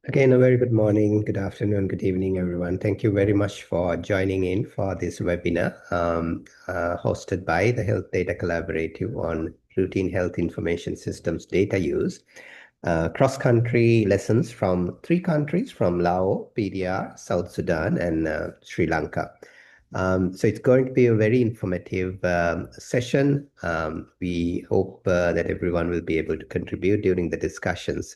Again, a very good morning, good afternoon, good evening, everyone. Thank you very much for joining in for this webinar hosted by the Health Data Collaborative on routine health information systems data use. Cross-country lessons from three countries, from Lao, PDR, South Sudan, and Sri Lanka. So it's going to be a very informative session. We hope that everyone will be able to contribute during the discussions.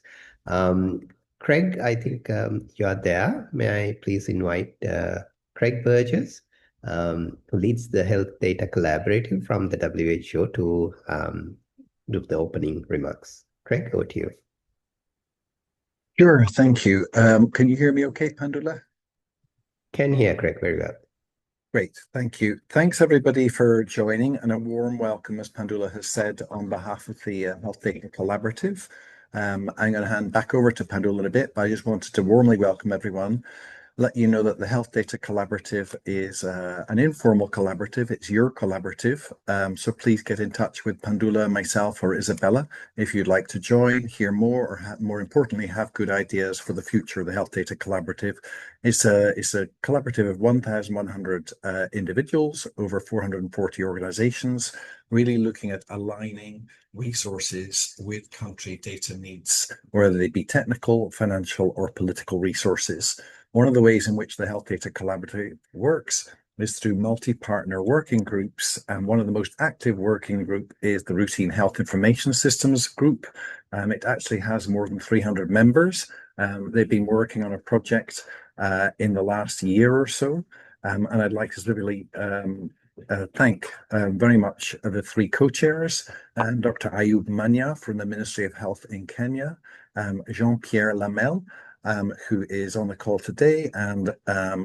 Craig, I think you are there. May I please invite Craig Burgess, who leads the Health Data Collaborative from the WHO, to do the opening remarks. Craig, over to you. Sure, thank you. Can you hear me okay, Pandula? Can hear Craig very well. Great, thank you. Thanks everybody for joining, and a warm welcome, as Pandula has said, on behalf of the Health Data Collaborative. I'm going to hand back over to Pandula in a bit, but I just wanted to warmly welcome everyone. Let you know that the Health Data Collaborative is an informal collaborative. It's your collaborative. So please get in touch with Pandula, myself, or Isabella if you'd like to join, hear more, or more importantly, have good ideas for the future of the Health Data Collaborative. It's a collaborative of 1,100 individuals, over 440 organizations, really looking at aligning resources with country data needs, whether they be technical, financial, or political resources. One of the ways in which the Health Data Collaborative works is through multi-partner working groups, and one of the most active working group is the Routine Health Information Systems Group. It actually has more than 300 members. They've been working on a project in the last year or so, and I'd like to really thank very much the three co-chairs, Dr. Ayub Manya from the Ministry of Health in Kenya, Jean-Pierre Lamel, who is on the call today and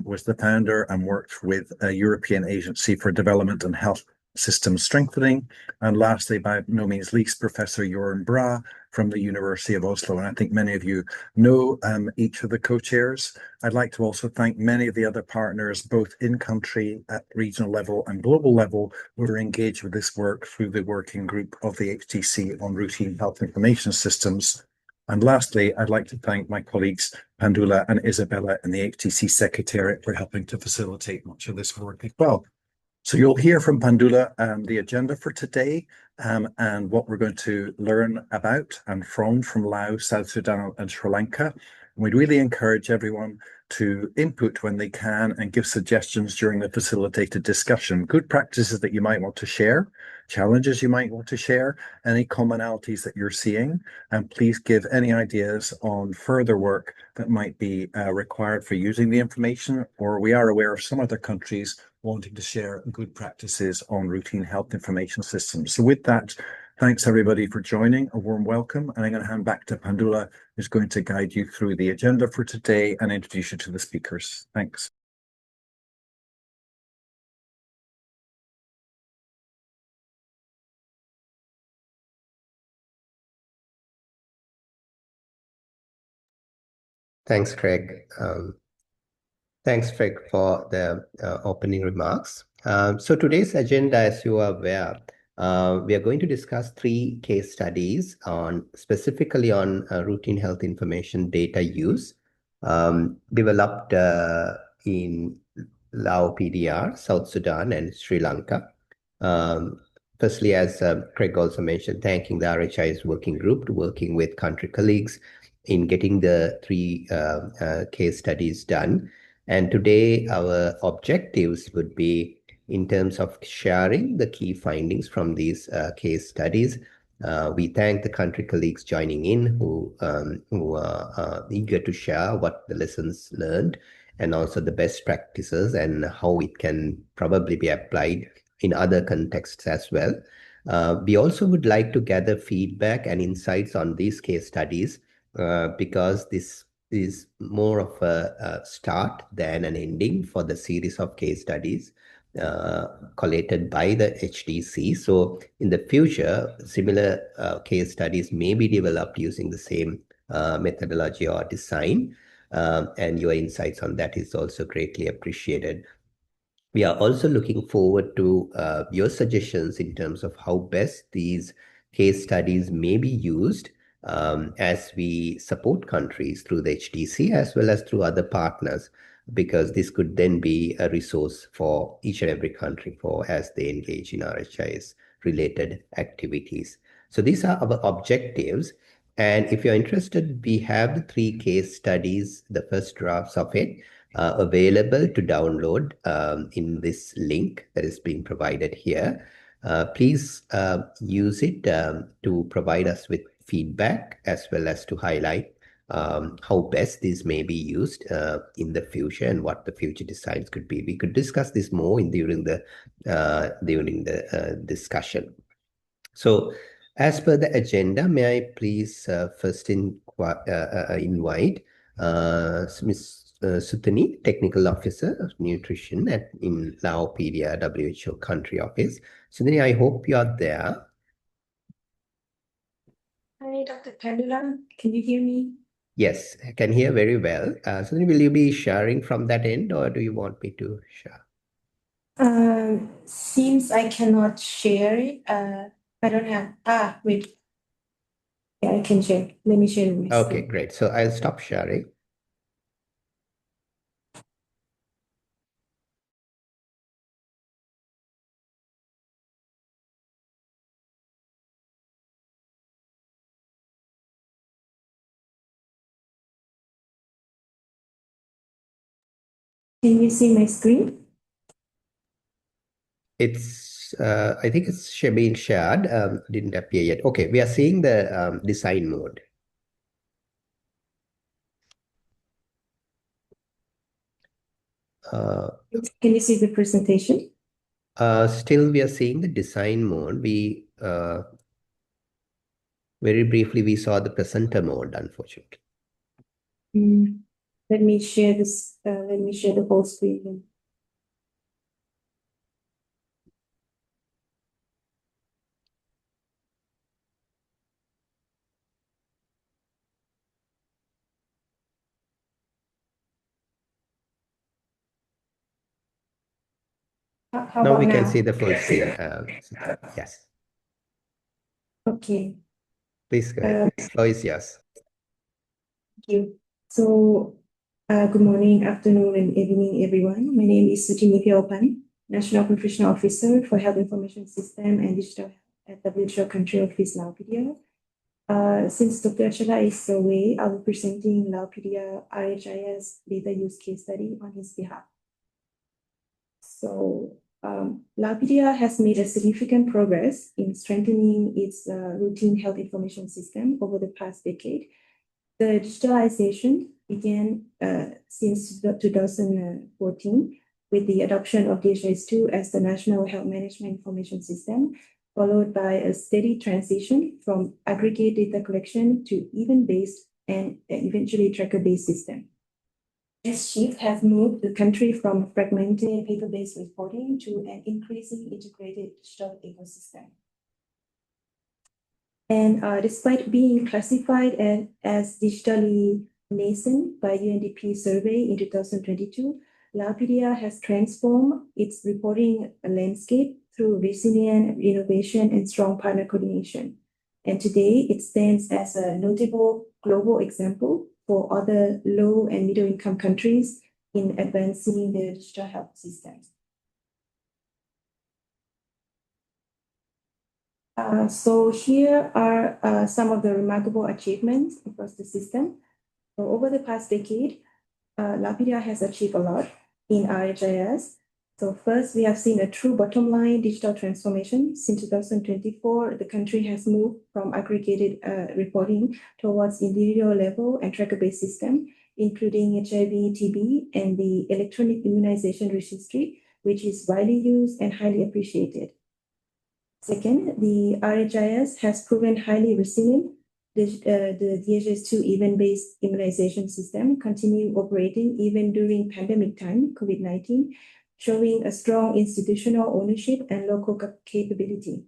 was the founder and worked with a European Agency for Development and Health System Strengthening. And lastly, by no means least, Professor Jorn Bra from the University of Oslo. And I think many of you know each of the co-chairs. I'd like to also thank many of the other partners, both in country, at regional level and global level, who are engaged with this work through the working group of the HDC on routine health information systems. And lastly, I'd like to thank my colleagues Pandula and Isabella in the HTC Secretariat for helping to facilitate much of this work as well. So you'll hear from Pandula the agenda for today and what we're going to learn about and from Laos, South Sudan and Sri Lanka. And we'd really encourage everyone to input when they can and give suggestions during the facilitated discussion. Good practices that you might want to share, challenges you might want to share, any commonalities that you're seeing, and please give any ideas on further work that might be required for using the information, or we are aware of some other countries wanting to share good practices on routine health information systems. So with that, thanks everybody for joining, a warm welcome, and I'm going to hand back to Pandula, who's going to guide you through the agenda for today and introduce you to the speakers. Thanks. Thanks, Craig. Thanks, Craig, for the opening remarks. So today's agenda, as you are aware, we are going to discuss three case studies specifically on routine health information data use developed in Lao PDR, South Sudan, and Sri Lanka. Firstly, as Craig also mentioned, thanking the RHIS working group to working with country colleagues in getting the three case studies done. And today, our objectives would be in terms of sharing the key findings from these case studies. We thank the country colleagues joining in who are eager to share what the lessons learned and also the best practices and how it can probably be applied in other contexts as well. We also would like to gather feedback and insights on these case studies because this is more of a start than an ending for the series of case studies collated by the HDC. So in the future, similar case studies may be developed using the same methodology or design, and your insights on that is also greatly appreciated. We are also looking forward to your suggestions in terms of how best these case studies may be used as we support countries through the HDC as well as through other partners, because this could then be a resource for each and every country for as they engage in RHIS related activities. So these are our objectives. And if you're interested, we have the 3 case studies, the first drafts of it, available to download in this link that is being provided here. Please use it to provide us with feedback as well as to highlight how best these may be used in the future and what the future designs could be. We could discuss this more during the discussion. So, as per the agenda, may I please first invite Ms. Sutani, Technical Officer of Nutrition in Lao PDR WHO Country Office. Sutani, I hope you are there. Hi, Dr. Pandula. Can you hear me? Yes, I can hear very well. Sutani, will you be sharing from that end or do you want me to share? Seems I cannot share it. I don't have. Wait. Yeah, I can share. Let me share my Okay, screen. great. So I'll stop sharing. Can you see my screen? I think it's being shared. Didn't appear yet. Okay, we are seeing the design mode. Can you see the presentation? Still, we are seeing the design mode. Very briefly, we saw the presenter mode, unfortunately. Let me share this. Let me share the whole screen. How Now about we now? can see the full screen. Yes. Okay. Please go ahead. Floor is yours. Thank you. So, good morning, afternoon, and evening, everyone. My name is Sutini Piopan, National Nutrition Officer for Health Information System and Digital at WHO Country Office, Lao PDR. Since Dr. Achala is away, I'll be presenting Lao PDR RHIS data use case study on his behalf. So, Lao PDR has made a significant progress in strengthening its routine health information system over the past decade. The digitalization began since 2014 with the adoption of DHIS2 as the National Health Management Information System, followed by a steady transition from aggregate data collection to event-based and eventually tracker-based system. This shift has moved the country from fragmented paper-based reporting to an increasingly integrated digital ecosystem. And despite being classified as digitally nascent by UNDP survey in 2022, Lao PDR has transformed its reporting landscape through resilient innovation and strong partner coordination. And today it stands as a notable global example for other low and middle income countries in advancing their digital health systems. So here are some of the remarkable achievements across the system. So over the past decade, Lao PDR has achieved a lot in RHIS. So first, we have seen a true bottom line digital transformation. Since 2024, the country has moved from aggregated reporting towards individual level and tracker-based system, including HIV, TB, and the electronic immunization registry, which is widely used and highly appreciated. Second, the RHIS has proven highly resilient. The DHIS2 event-based immunization system continue operating even during pandemic time, COVID-19, showing a strong institutional ownership and local capability.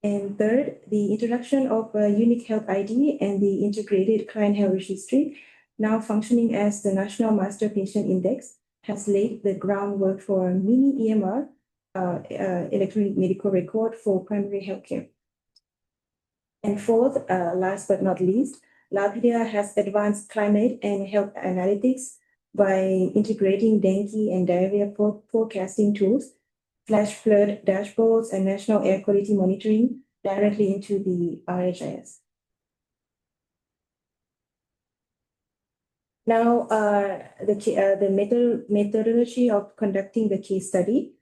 And third, the introduction of a unique health ID and the integrated client health registry, now functioning as the National Master Patient Index, has laid the groundwork for mini EMR, electronic medical record for primary healthcare. And fourth, last but not least, Lao PDR has advanced climate and health analytics by integrating dengue and diarrhea forecasting tools, flash flood dashboards, and national air quality monitoring directly into the RHIS. Now, the methodology of conducting the case study.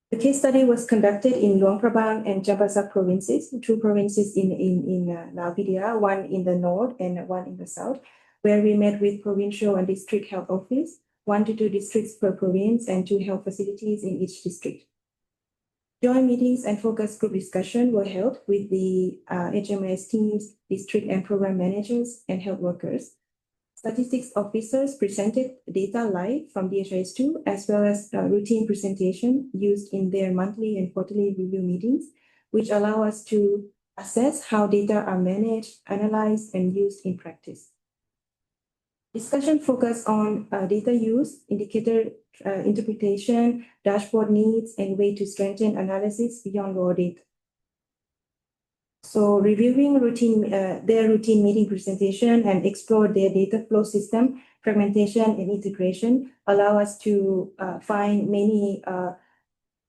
The case study was conducted in Luang Prabang and Champasak provinces, two provinces in Lao PDR, one in the north and one in the south, where we met with provincial and district health office, 1 to 2 districts per province, and 2 health facilities in each district. Joint meetings and focus group discussion were held with the HMIS teams, district and program managers, and health workers. Statistics officers presented data live from RHIS2, as well as routine presentation used in their monthly and quarterly review meetings, which allow us to assess how data are managed, analyzed, and used in practice. Discussion focused on data use, indicator interpretation, dashboard needs, and way to strengthen analysis beyond raw data. So reviewing their routine meeting presentation and explore their data flow system, fragmentation and integration allow us to find many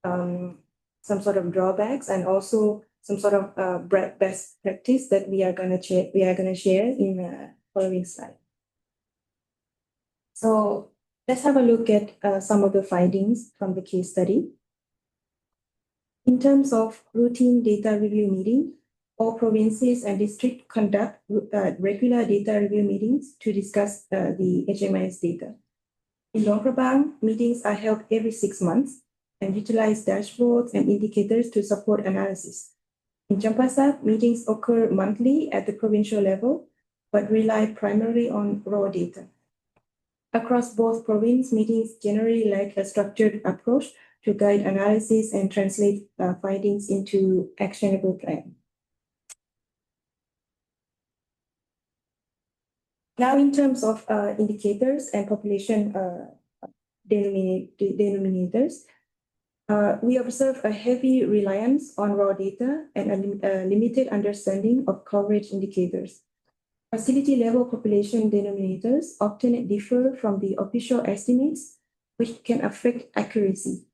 some sort of drawbacks and also some sort of best practice that we are going to share in the following slide. So let's have a look at some of the findings from the case study. In terms of routine data review meeting, all provinces and districts conduct regular data review meetings to discuss the HMIS data. In Luang Prabang, meetings are held every 6 months and utilize dashboards and indicators to support analysis. In Champasak, meetings occur monthly at the provincial level, but rely primarily on raw data. Across both province, meetings generally lack a structured approach to guide analysis and translate findings into actionable plan. Now, in terms of indicators and population denominators, we observe a heavy reliance on raw data and a limited understanding of coverage indicators. Facility-level population denominators often differ from the official estimates, which can affect accuracy.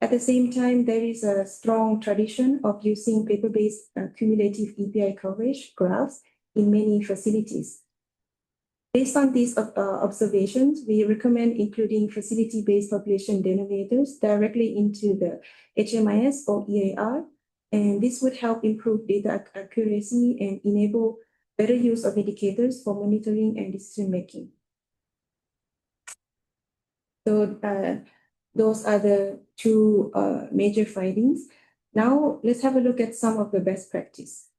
At the same time, there is a strong tradition of using paper-based cumulative EPI coverage graphs in many facilities. Based on these observations, we recommend including facility-based population denominators directly into the HMIS or EAR, and this would help improve data accuracy and enable better use of indicators for monitoring and decision-making. So those are the two major findings. Now, let's have a look at some of the best practice.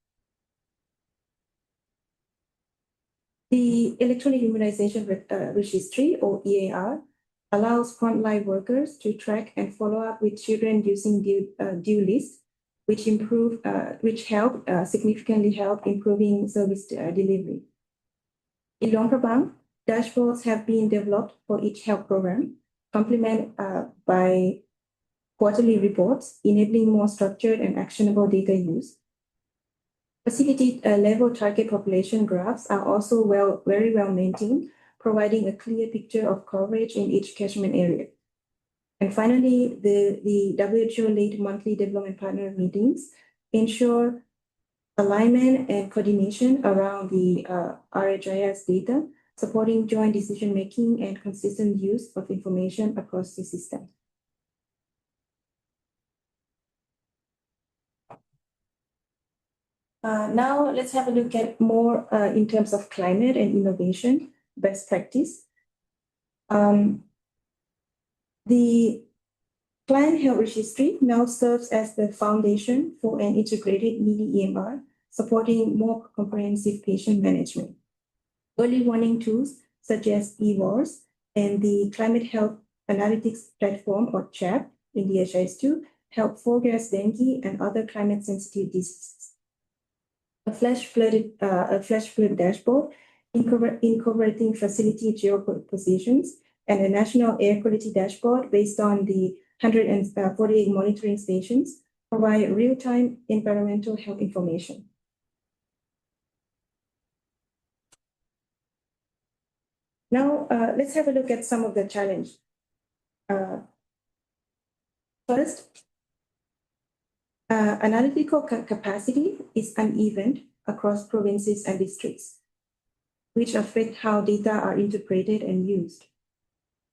The electronic immunization registry, or EAR, allows frontline workers to track and follow up with children using due lists, which significantly help improving service delivery. In Luang Prabang, dashboards have been developed for each health program, complemented by quarterly reports, enabling more structured and actionable data use. Facility level target population graphs are also very well maintained, providing a clear picture of coverage in each catchment area. And finally, the WHO-led monthly development partner meetings ensure alignment and coordination around the RHIS data, supporting joint decision-making and consistent use of information across the system. Now let's have a look at more in terms of climate and innovation, best practice. The Client Health Registry now serves as the foundation for an integrated mini EMR, supporting more comprehensive patient management. Early warning tools such as eWars and the Climate Health Analytics Platform, or CHAP, in the RHIS2 help forecast dengue and other climate-sensitive diseases. A flash flood dashboard incorporating facility geopositions and a national air quality dashboard based on the 148 monitoring stations provide real-time environmental health information. Now, let's have a look at some of the challenges. First, analytical capacity is uneven across provinces and districts, which affect how data are interpreted and used.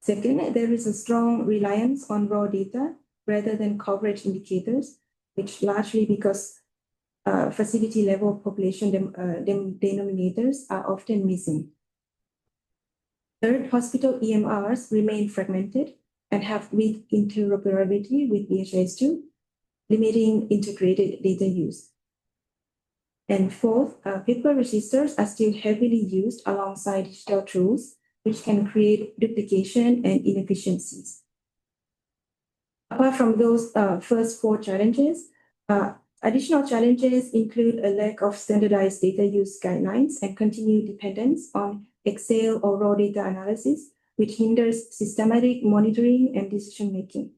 Second, there is a strong reliance on raw data rather than coverage indicators, which largely because facility level population denominators are often missing. Third, hospital EMRs remain fragmented and have weak interoperability with RHIS2, limiting integrated data use. And fourth, paper registers are still heavily used alongside digital tools, which can create duplication and inefficiencies. Apart from those first four challenges, additional challenges include a lack of standardized data use guidelines and continued dependence on Excel or raw data analysis, which hinders systematic monitoring and decision-making.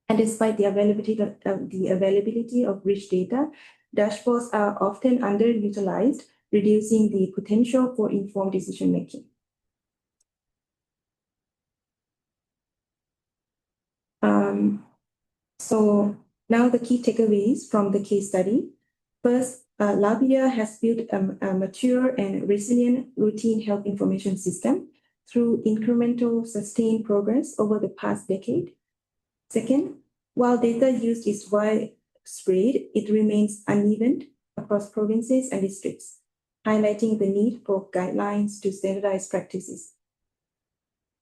And despite the availability of rich data, dashboards are often underutilized, reducing the potential for informed decision-making. So now the key takeaways from the case study. First, Lao PDR has built a mature and resilient routine health information system through incremental sustained progress over the past decade. Second, while data used is widespread, it remains uneven across provinces and districts, highlighting the need for guidelines to standardize practices.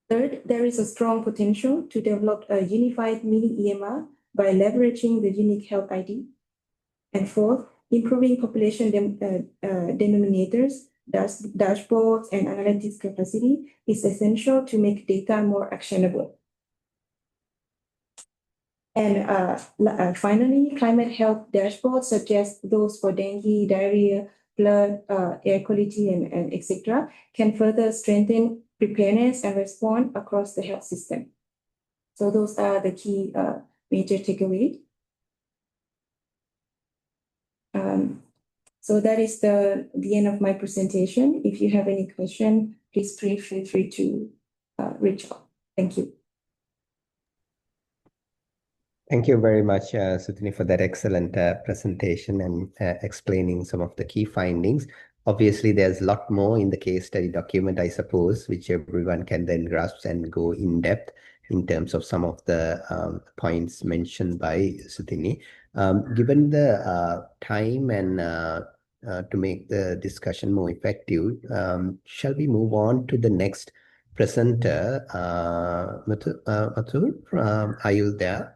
Third, there is a strong potential to develop a unified mini EMR by leveraging the unique health ID. And fourth, improving population denominators, dashboards, and analytics capacity is essential to make data more actionable. And finally, climate health dashboards, such as those for dengue, diarrhea, flood, air quality, and etc., can further strengthen preparedness and response across the health system. So those are the key major takeaways. So that is the end of my presentation. If you have any question, please feel free to reach out. Thank you. Thank you very much, Sutini, for that excellent presentation and explaining some of the key findings. Obviously, there's a lot more in the case study document, I suppose, which everyone can then grasp and go in depth in terms of some of the points mentioned by Sutini. Given the time and to make the discussion more effective, shall we move on to the next presenter? Mathur, are you there?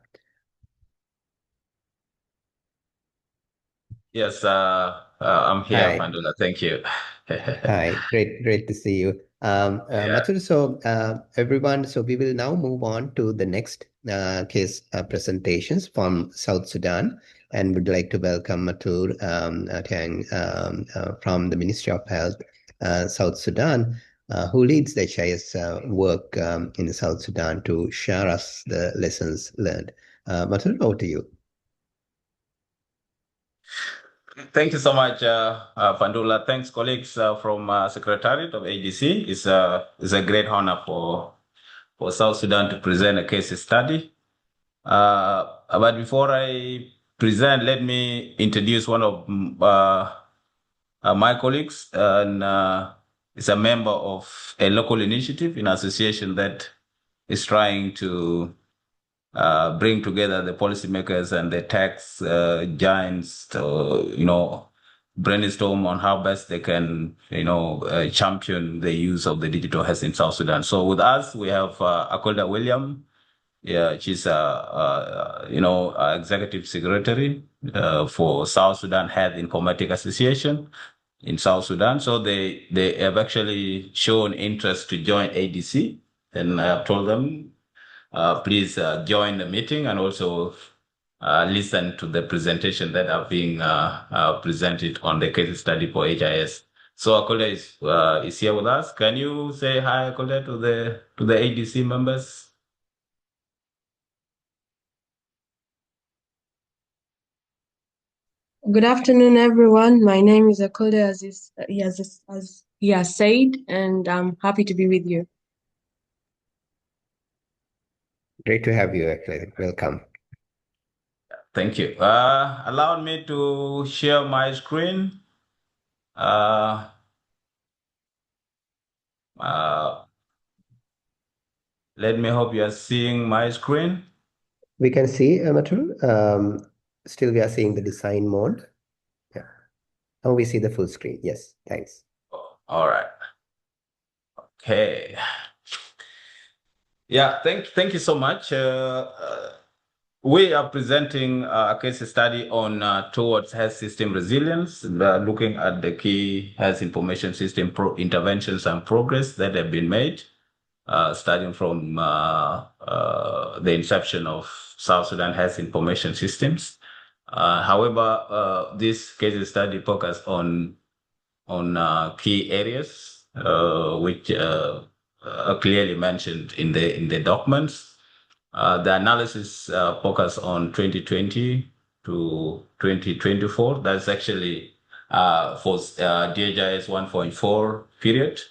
Yes, I'm here, Hi. Pandula. Thank you. Hi, great to see you. Mathur, so everyone, so we will now move on to the next case presentations from South Sudan, and would like to welcome Mathur Tang from the Ministry of Health, South Sudan, who leads the HIS work in South Sudan to share us the lessons learned. Mathur, over to you. Thank you so much, Pandula. Thanks, colleagues from Secretariat of ADC. It's a great honor for South Sudan to present a case study. But before I present, let me introduce one of my colleagues, and is a member of a local initiative in association that is trying to bring together the policymakers and the tax giants to, brainstorm on how best they can, champion the use of the digital health in South Sudan. So with us, we have Akolda William. Yeah, she's executive secretary for South Sudan Health Informatic Association in South Sudan. So they have actually shown interest to join ADC, and I have told them, please join the meeting and also listen to the presentation that are being presented on the case study for HIS. So Akolda is here with us. Can you say hi, Akolda, to the ADC members? Good afternoon, everyone. My name is Akolde, as he has said, and I'm happy to be with you. Great to have you, Akhled. Welcome. Thank you. Allow me to share my screen. Let me hope you are seeing my screen. We can see, Matul. Still, we are seeing the design mode. Yeah. Now we see the full screen. Yes, thanks. All right. Okay. Yeah, thank you so much. We are presenting a case study on towards health system resilience, looking at the key health information system interventions and progress that have been made, starting from the inception of South Sudan health information systems. However, this case study focused on key areas which are clearly mentioned in the documents. The analysis focused on 2020 to 2024. That's actually for DHIS 1.4 period,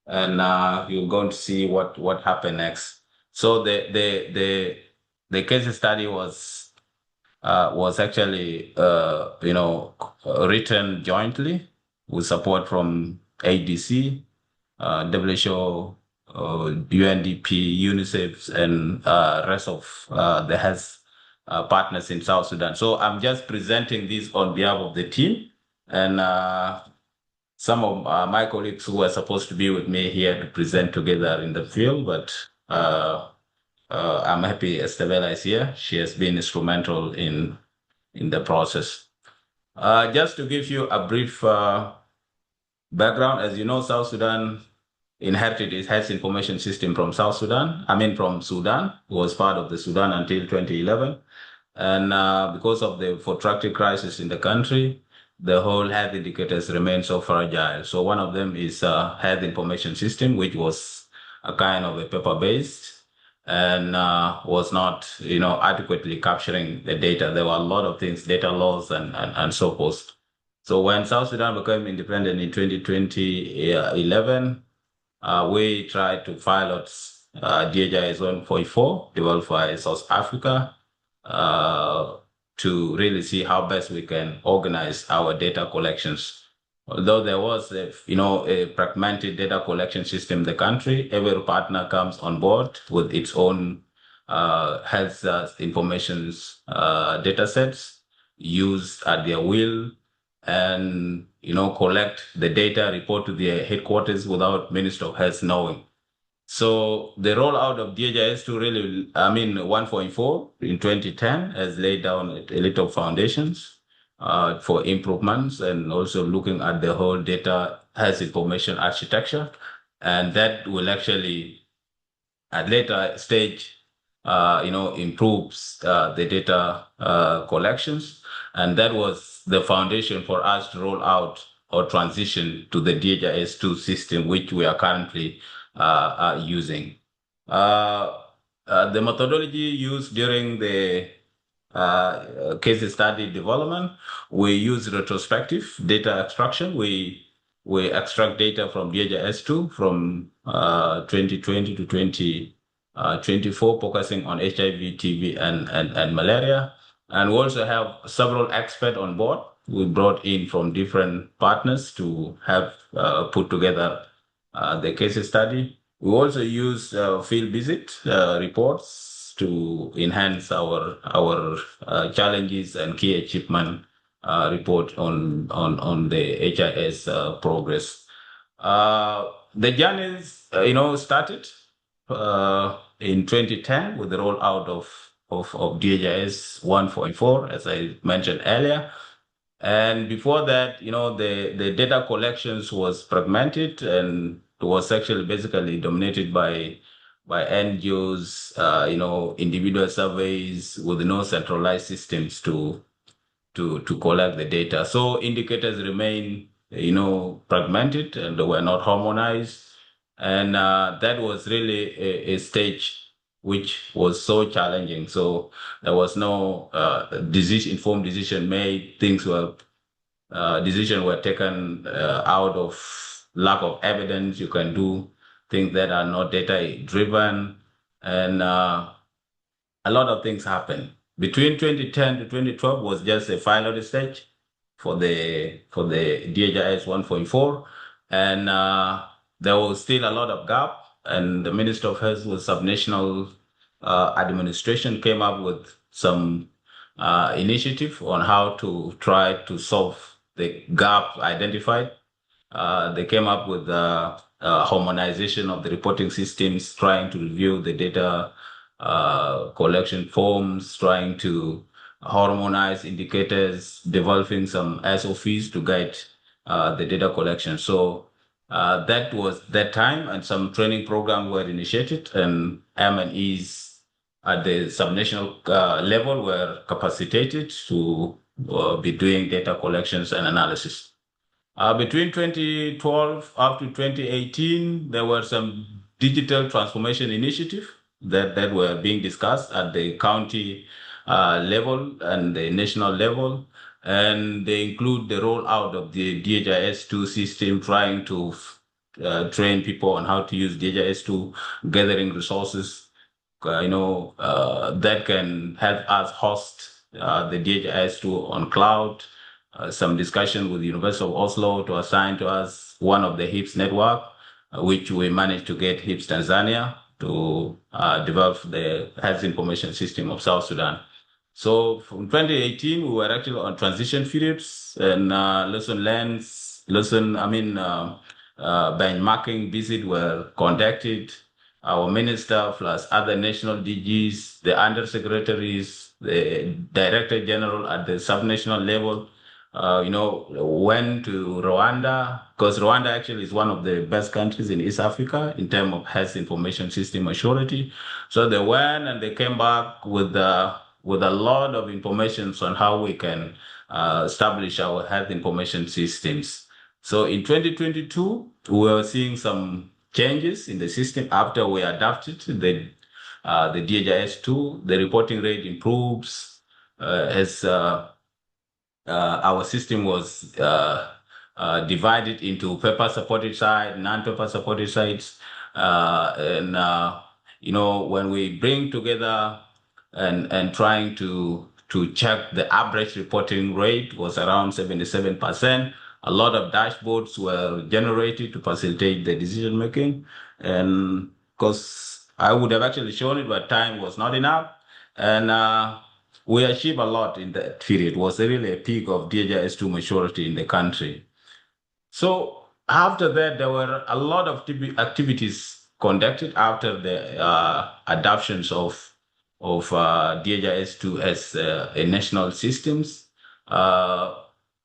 and you're going to see what happened next. So the case study was actually written jointly with support from ADC, WHO, UNDP, UNICEF, and rest of the health partners in South Sudan. So I'm just presenting this on behalf of the team, and some of my colleagues who are supposed to be with me here to present together in the field, but I'm happy Estevela is here. She has been instrumental in the process. Just to give you a brief background, as you know, South Sudan inherited its health information system from from Sudan, who was part of the Sudan until 2011. And because of the protracted crisis in the country, the whole health indicators remain so fragile. So one of them is health information system, which was a kind of a paper-based and was not, adequately capturing the data. There were a lot of things, data loss and so forth. So when South Sudan became independent in 2011, we tried to pilot DHIS 1.4 developed by South Africa to really see how best we can organize our data collections. Although there was a fragmented data collection system in the country, every partner comes on board with its own health information data sets used at their will, and collect the data, report to their headquarters without Minister of Health knowing. So the rollout of DHIS 1.4 in 2010 has laid down a little foundations for improvements, and also looking at the whole data health information architecture, and that will actually at later stage improves the data collections. And that was the foundation for us to roll out or transition to the DHIS2 system, which we are currently using. The methodology used during the case study development, we use retrospective data extraction. We extract data from DHIS2 from 2020 to 2024, focusing on HIV, TB, and malaria. And we also have several experts on board we brought in from different partners to have put together the case study. We also use field visit reports to enhance our challenges and key achievement report on the HIS progress. The journey, started in 2010 with the rollout of DHIS 1.4, as I mentioned earlier. And before that, the data collections was fragmented, and it was actually basically dominated by NGOs, individual surveys with no centralized systems to collect the data. So indicators remain, fragmented, and they were not harmonized. And that was really a stage which was so challenging. So there was no informed decision made. Decisions were taken out of lack of evidence. You can do things that are not data driven, and a lot of things happened. Between 2010 to 2012 was just a final stage for the DHIS 1.4, and there was still a lot of gap. And the Minister of Health with subnational administration came up with some initiative on how to try to solve the gap identified. They came up with harmonization of the reporting systems, trying to review the data collection forms, trying to harmonize indicators, developing some SOPs to guide the data collection. So that was that time, and some training programs were initiated, and M&Es at the subnational level were capacitated to be doing data collections and analysis. Between 2012 up to 2018, there were some digital transformation initiatives that were being discussed at the county level and the national level. And they include the rollout of the DHIS2 system, trying to train people on how to use DHIS2, gathering resources, that can help us host the DHIS2 on cloud. Some discussion with the University of Oslo to assign to us one of the HIPS network, which we managed to get HIPS Tanzania to develop the health information system of South Sudan. So from 2018, we were actually on transition periods, and benchmarking visits were conducted. Our minister plus other national DGs, the undersecretaries, the director general at the subnational level, went to Rwanda, because Rwanda actually is one of the best countries in East Africa in terms of health information system maturity. So they went and they came back with a lot of information on how we can establish our health information systems. So in 2022, we were seeing some changes in the system after we adapted the DHIS2. The reporting rate improves as our system was divided into paper-supported sites, non-paper-supported sites, when we bring together and trying to check, the average reporting rate was around 77%. A lot of dashboards were generated to facilitate the decision making, and because I would have actually shown it, but time was not enough, and we achieved a lot in that period. It was really a peak of DHIS2 maturity in the country. So after that, there were a lot of activities conducted after the adoptions of DHIS2 as a national systems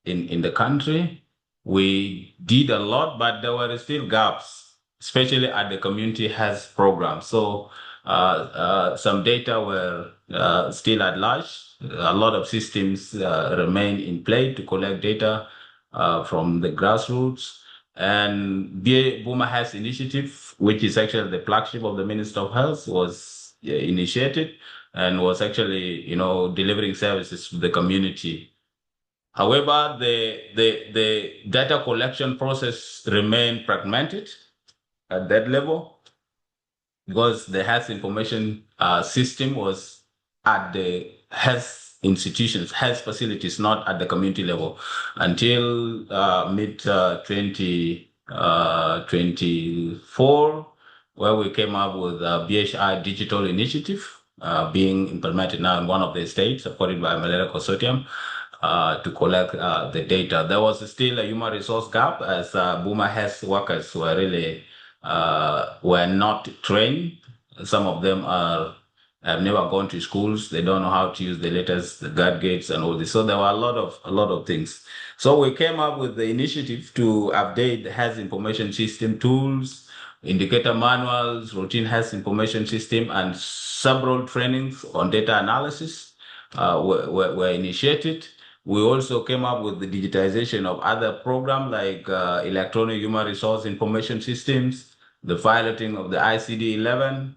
in the country. We did a lot, but there were still gaps, especially at the community health program. So some data were still at large. A lot of systems remain in play to collect data from the grassroots. And Buma Health Initiative, which is actually the flagship of the Minister of Health, was initiated and was actually, delivering services to the community. However, the data collection process remained fragmented at that level, because the health information system was at the health institutions, health facilities, not at the community level, until mid 2024, where we came up with a BHI digital initiative being implemented now in one of the states, supported by Malaria Consortium, to collect the data. There was still a human resource gap, as Buma health workers were really were not trained. Some of them have never gone to schools. They don't know how to use the letters, the guard gates, and all this. So there were a lot of things. So we came up with the initiative to update the health information system tools, indicator manuals, routine health information system, and several trainings on data analysis were initiated. We also came up with the digitization of other programs like electronic human resource information systems, the piloting of the ICD-11,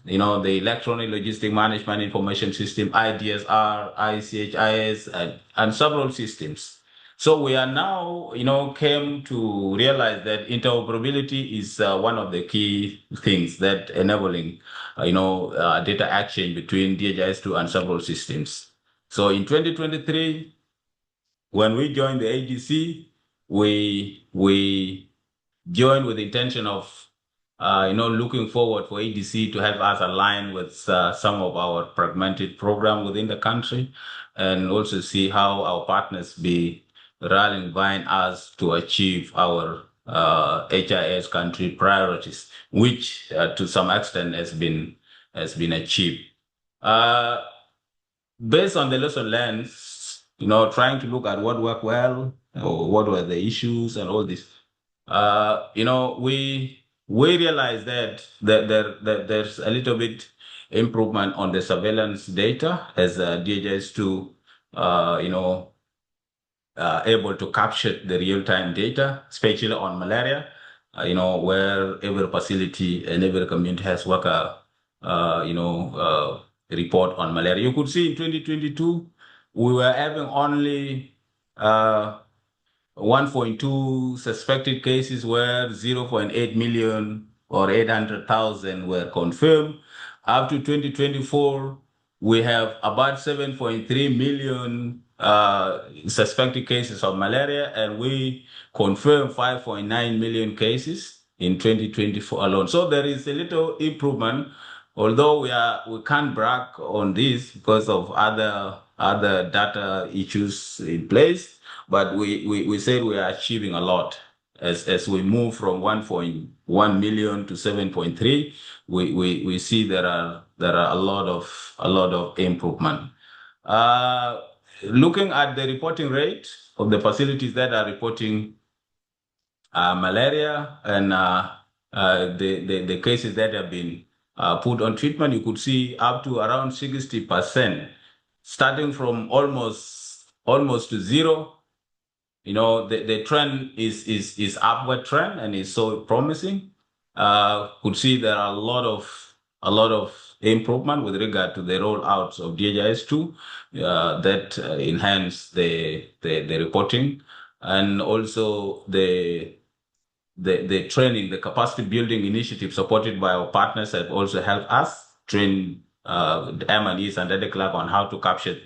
the electronic logistic management information system, IDSR, ICHIS, and several systems. So we are now, came to realize that interoperability is one of the key things that enabling, data exchange between DHIS2 and several systems. So in 2023, when we joined the ADC, we joined with the intention of looking forward for ADC to help us align with some of our fragmented program within the country, and also see how our partners be rallying behind us to achieve our HIS country priorities, which to some extent has been achieved. Based on the lesson learned, trying to look at what worked well, or what were the issues and all this. We realize that there's a little bit improvement on the surveillance data as DHIS2, able to capture the real-time data, especially on malaria, where every facility and every community has worker, report on malaria. You could see in 2022, we were having only 1.2 suspected cases, where 0.8 million or 800,000 were confirmed. Up to 2024, we have about 7.3 million suspected cases of malaria, and we confirmed 5.9 million cases in 2024 alone. So there is a little improvement, although we can't brag on this because of other data issues in place. But we said we are achieving a lot as we move from 1.1 million to 7.3. We see there are a lot of improvement. Looking at the reporting rate of the facilities that are reporting malaria and the cases that have been put on treatment, you could see up to around 60%, starting from almost to zero. The trend is upward trend and is so promising. Could see there are a lot of improvement with regard to the rollouts of DHIS2 that enhance the reporting, and also the training, the capacity building initiative supported by our partners have also helped us train the M&Es and the clerk on how to capture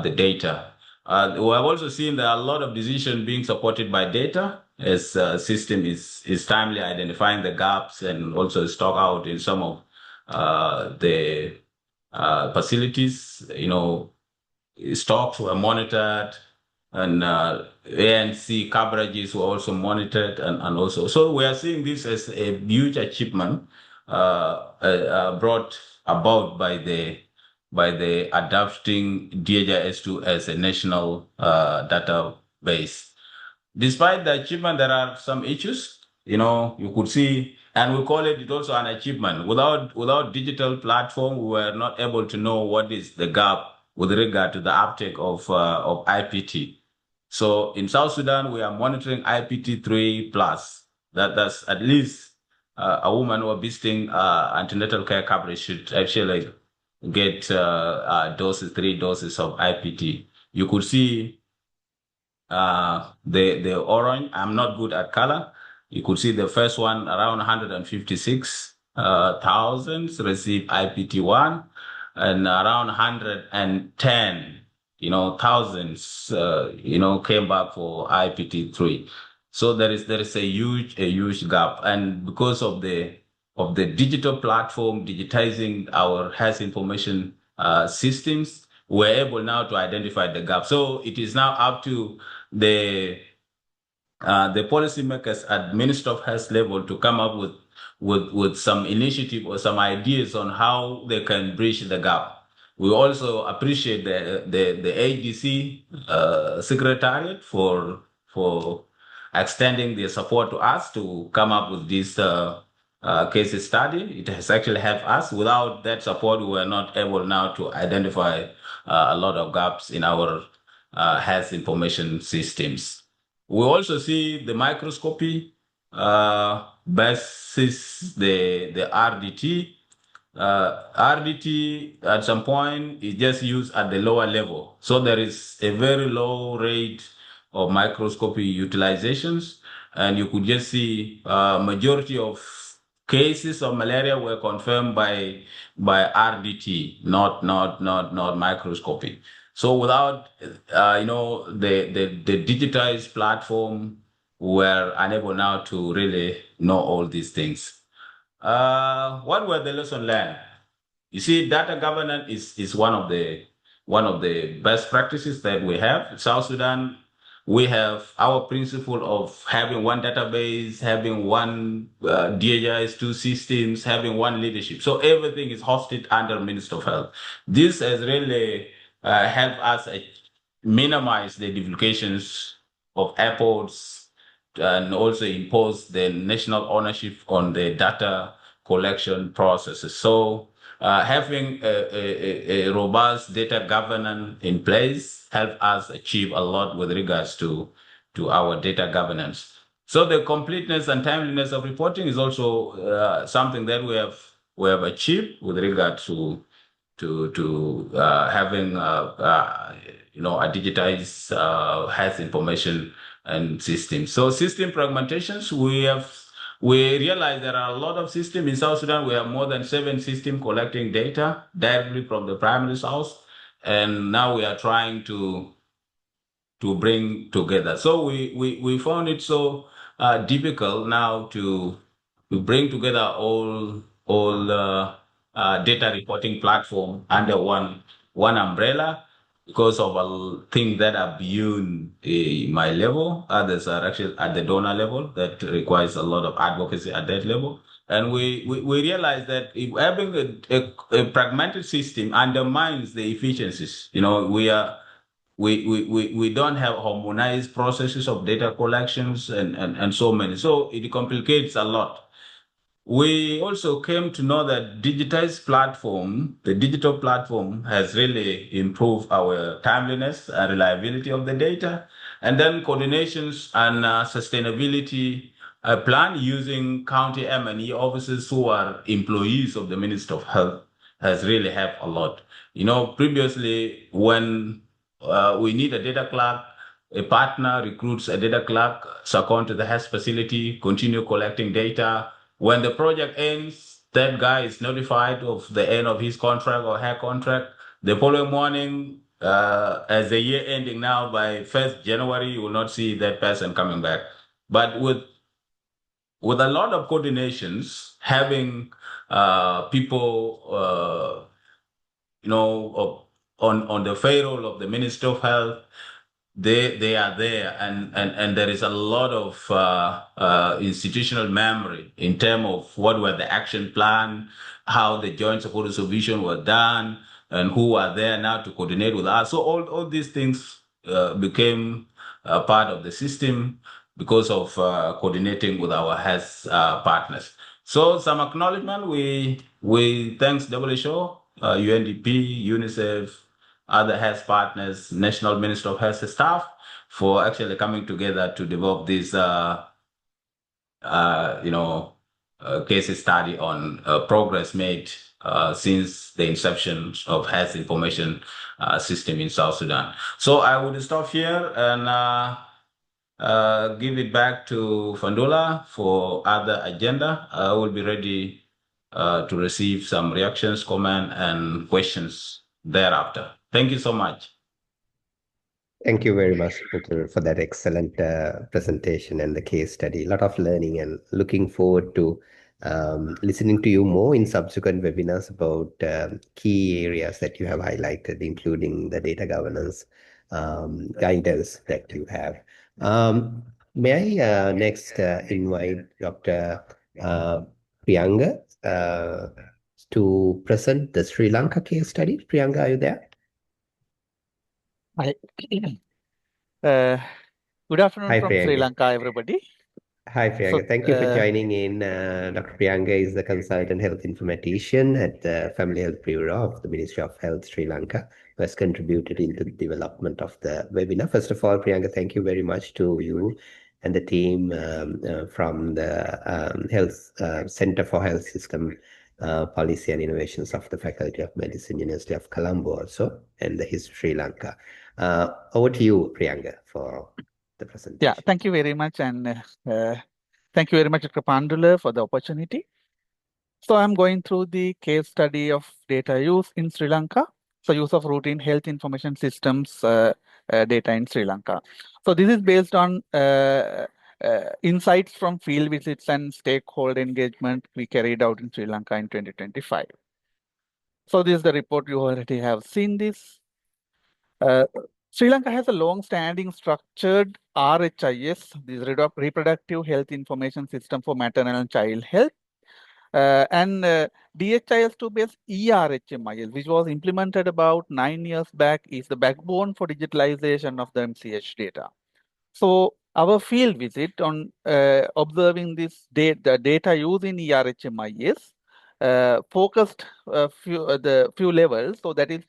the data. We have also seen there are a lot of decisions being supported by data, as system is timely identifying the gaps and also stock out in some of the facilities. Stocks were monitored, and ANC coverages were also monitored, and also. So we are seeing this as a huge achievement brought about by the adopting DHIS2 as a national database. Despite the achievement, there are some issues. You could see, and we call it also an achievement. Without digital platform, we were not able to know what is the gap with regard to the uptake of IPT. So in South Sudan, we are monitoring IPT3 plus. That's at least a woman who are visiting antenatal care coverage should actually get 3 doses of IPT. You could see the orange. I'm not good at color. You could see the first one around 156,000 received IPT1, and around 110 thousands came back for IPT3. So there is a huge gap, and because of the digital platform digitizing our health information systems, we're able now to identify the gap. So it is now up to the policymakers at Minister of Health level to come up with some initiative or some ideas on how they can bridge the gap. We also appreciate the ADC secretariat for extending their support to us to come up with this case study. It has actually helped us. Without that support, we were not able now to identify a lot of gaps in our health information systems. We also see the microscopy versus the RDT. RDT at some point is just used at the lower level. So there is a very low rate of microscopy utilizations, and you could just see majority of cases of malaria were confirmed by RDT, not microscopy. So without the digitized platform, we're unable now to really know all these things. What were the lessons learned? You see, data governance is one of the best practices that we have. In South Sudan, we have our principle of having one database, having one DHIS, two systems, having one leadership. So everything is hosted under Minister of Health. This has really helped us minimize the duplications of efforts and also impose the national ownership on the data collection processes. So having a robust data governance in place help us achieve a lot with regards to our data governance. So the completeness and timeliness of reporting is also something that we have achieved with regard to having a digitized health information and system. So system fragmentations, we realize there are a lot of systems in South Sudan. We have more than 7 systems collecting data directly from the primary source, and now we are trying to bring together. So we found it so difficult now to bring together all data reporting platform under one umbrella because of things that are beyond my level. Others are actually at the donor level that requires a lot of advocacy at that level. And we realize that if having a fragmented system undermines the efficiencies. We don't have harmonized processes of data collections and so many. So it complicates a lot. We also came to know that the digital platform has really improved our timeliness and reliability of the data. And then coordinations and sustainability plan using county M&E officers who are employees of the Ministry of Health has really helped a lot. Previously when we need a data clerk, a partner recruits a data clerk, second to the health facility, continue collecting data. When the project ends, that guy is notified of the end of his contract or her contract. The following morning, as the year ending now, by 1st January, you will not see that person coming back. But with a lot of coordinations, having people, on the payroll of the Ministry of Health, they are there, and there is a lot of institutional memory in terms of what were the action plan, how the joint security supervision were done, and who are there now to coordinate with us. So all these things became a part of the system because of coordinating with our health partners. So some acknowledgement, we thanks WHO, UNDP, UNICEF, other health partners, National Ministry of Health staff for actually coming together to develop this, case study on progress made since the inception of health information system in South Sudan. So I would stop here and give it back to Fandula for other agenda. I will be ready to receive some reactions, comment, and questions thereafter. Thank you so much. Thank you very much, Muthu, for that excellent presentation and the case study. A lot of learning, and looking forward to listening to you more in subsequent webinars about key areas that you have highlighted, including the data governance guidance that you have. May I next invite Dr. Priyanka to present the Sri Lanka case study. Priyanka, are you there? Hi. Good afternoon Hi, from Priyanka. Sri Lanka, everybody. Hi, Priyanka. Thank you for joining in. Dr. Priyanka is the consultant health informatician at the Family Health Bureau of the Ministry of Health, Sri Lanka, who has contributed into the development of the webinar. First of all, Priyanka, thank you very much to you and the team from the Health Center for Health System Policy and Innovations of the Faculty of Medicine, University of Colombo also, and the RHIS Sri Lanka. Over to you, Priyanka, for the presentation. Yeah, thank you very much. And thank you very much, Dr. Pandula, for the opportunity. So I'm going through the case study of data use in Sri Lanka. So use of routine health information systems data in Sri Lanka. So this is based on insights from field visits and stakeholder engagement we carried out in Sri Lanka in 2025. So this is the report. You already have seen this. Sri Lanka has a long-standing structured RHIS, this reproductive health information system for maternal and child health. And DHIS2-based ERHMIS, which was implemented about 9 years back, is the backbone for digitalization of the MCH data. So our field visit on observing this data used in ERHMIS focused the few levels. So that is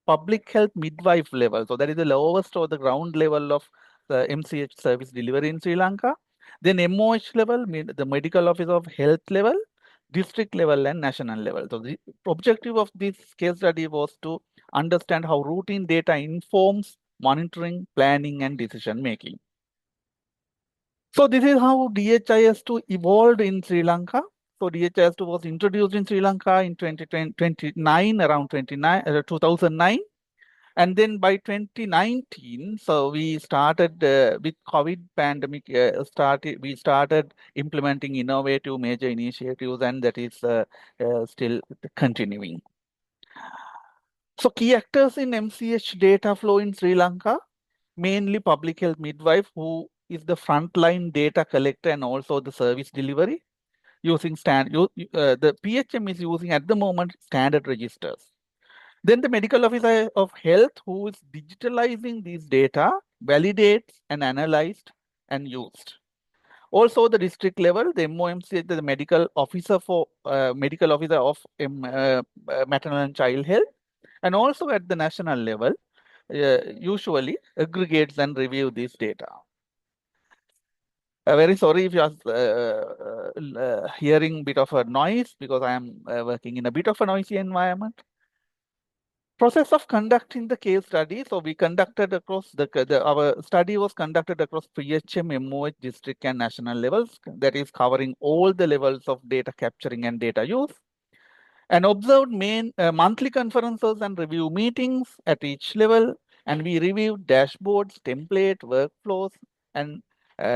public health midwife level. So that is the lowest or the ground level of the MCH service delivery in Sri Lanka. Then MOH level, the medical office of health level, district level and national level. So the objective of this case study was to understand how routine data informs monitoring, planning and decision making. So this is how DHIS2 evolved in Sri Lanka. So DHIS2 was introduced in Sri Lanka in 2009. And then by 2019, so we started with COVID pandemic, we started implementing innovative major initiatives, and that is still continuing. So key actors in MCH data flow in Sri Lanka, mainly public health midwife, who is the frontline data collector and also the service delivery using the PHM is using at the moment standard registers. Then the medical officer of health, who is digitalizing these data, validates and analyzed and used. Also, the district level, the MOMC, the medical officer of maternal and child health, and also at the national level, usually aggregates and review this data. Very sorry if you are hearing a bit of a noise because I am working in a bit of a noisy environment. Process of conducting the case study. So we conducted across our study was conducted across PHM, MOH, district and national levels. That is covering all the levels of data capturing and data use. And observed monthly conferences and review meetings at each level. And we reviewed dashboards, template, workflows, and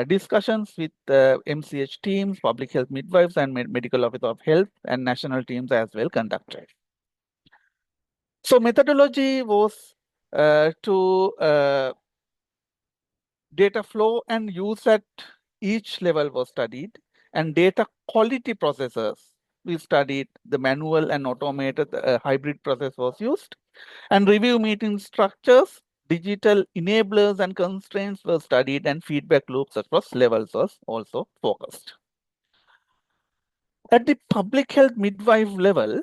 discussions with MCH teams, public health midwives, and medical office of health and national teams as well conducted. So methodology was to data flow and use at each level was studied, and data quality processes we studied. The manual and automated hybrid process was used, and review meeting structures, digital enablers and constraints were studied, and feedback loops across levels was also focused. At the public health midwife level,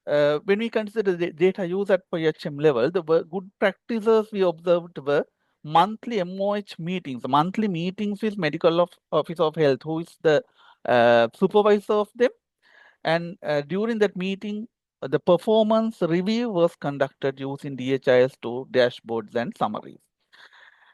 when we consider the data use at PHM level, the good practices we observed were monthly MOH meetings, monthly meetings with medical office of health, who is the supervisor of them. And during that meeting, the performance review was conducted using DHIS2 dashboards and summaries.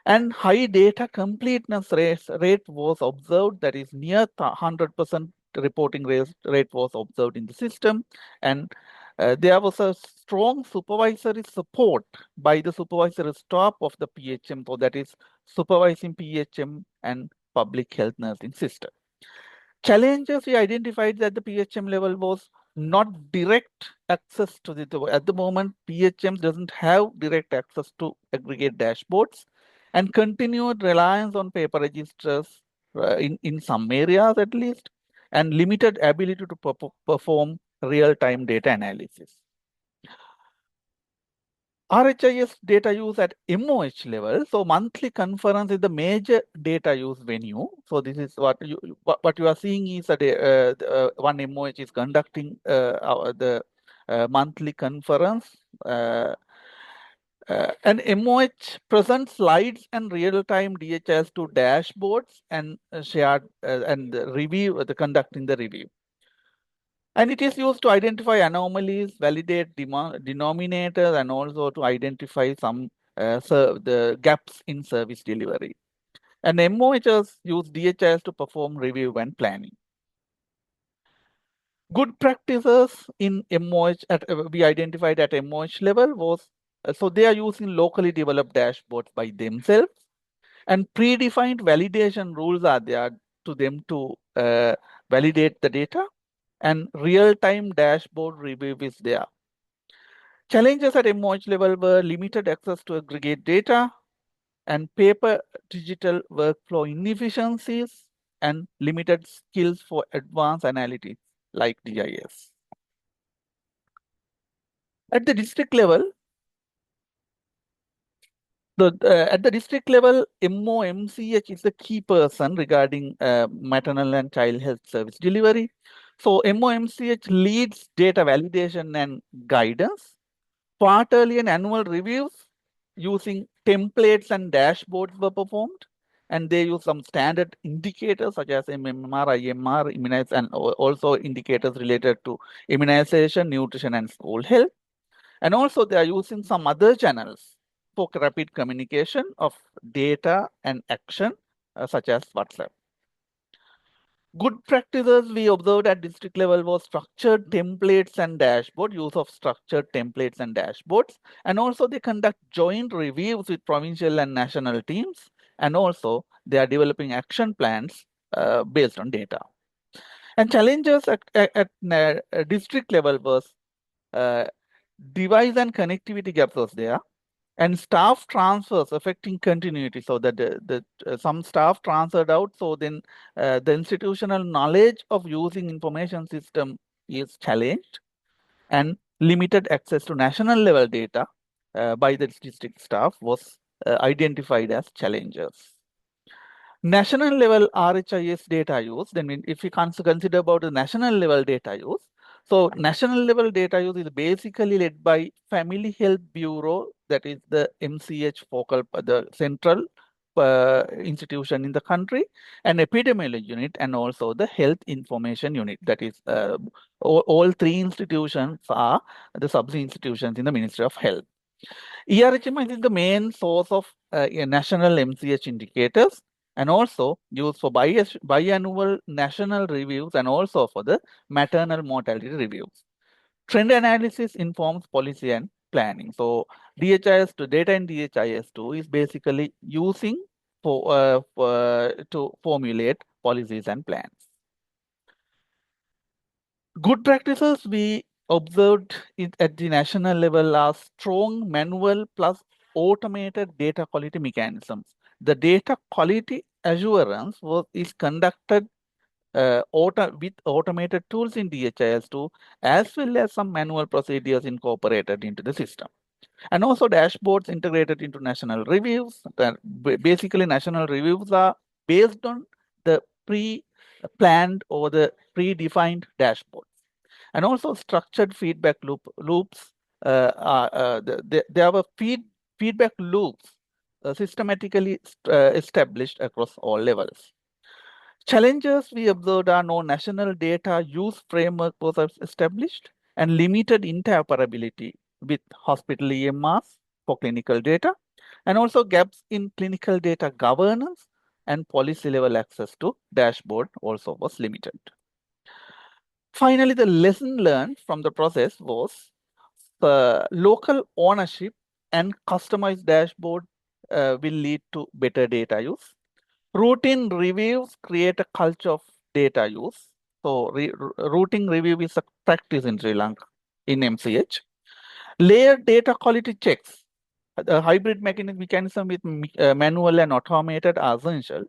And high data completeness rate was observed, that is near 100% reporting rate was observed in the system. And there was a strong supervisory support by the supervisory staff of the PHM, so that is supervising PHM and public health nursing system. Challenges we identified that the PHM level was not direct access to at the moment, PHM doesn't have direct access to aggregate dashboards, and continued reliance on paper registers in some areas at least, and limited ability to perform real-time data analysis. RHIS data use at MOH level. So monthly conference is the major data use venue. So this is what you are seeing is that one MOH is conducting the monthly conference. And MOH presents slides and real-time DHIS2 dashboards and shared and conducting the review. And it is used to identify anomalies, validate denominators, and also to identify some the gaps in service delivery. And MOHs use DHIS to perform review and planning. Good practices in MOH we identified at MOH level was so they are using locally developed dashboards by themselves, and predefined validation rules are there to them to validate the data, and real-time dashboard review is there. Challenges at MOH level were limited access to aggregate data and paper digital workflow inefficiencies and limited skills for advanced analytics like GIS. At the district level, at the district level, MOMCH is the key person regarding maternal and child health service delivery. So MOMCH leads data validation and guidance. Quarterly and annual reviews using templates and dashboards were performed, and they use some standard indicators such as MMR, IMR, and also indicators related to immunization, nutrition, and school health. And also they are using some other channels for rapid communication of data and action, such as WhatsApp. Good practices we observed at district level was structured templates and dashboard, use of structured templates and dashboards. And also they conduct joint reviews with provincial and national teams. And also they are developing action plans based on data. And challenges at district level was device and connectivity gaps was there, and staff transfers affecting continuity, so that some staff transferred out, so then the institutional knowledge of using information system is challenged, and limited access to national level data by the district staff was identified as challenges. National level RHIS data use, then if we consider about the national level data use, so national level data use is basically led by Family Health Bureau, that is the MCH focal, the central institution in the country, and epidemiology unit, and also the health information unit, that is all three institutions are the sub-institutions in the Ministry of Health. ERHMS is the main source of national MCH indicators, and also used for biannual national reviews and also for the maternal mortality reviews. Trend analysis informs policy and planning. So DHIS2 data in DHIS2 is basically using to formulate policies and plans. Good practices we observed at the national level are strong manual plus automated data quality mechanisms. The data quality assurance is conducted with automated tools in DHIS2, as well as some manual procedures incorporated into the system. And also dashboards integrated into national reviews. Basically, national reviews are based on the pre-planned or the predefined dashboards. And also structured feedback loops. There are feedback loops systematically established across all levels. Challenges we observed are no national data use framework was established, and limited interoperability with hospital EMRs for clinical data, and also gaps in clinical data governance and policy level access to dashboard also was limited. Finally, the lesson learned from the process was local ownership and customized dashboard will lead to better data use. Routine reviews create a culture of data use. So routine review is a practice in Sri Lanka in MCH. Layered data quality checks, a hybrid mechanism with manual and automated are essential.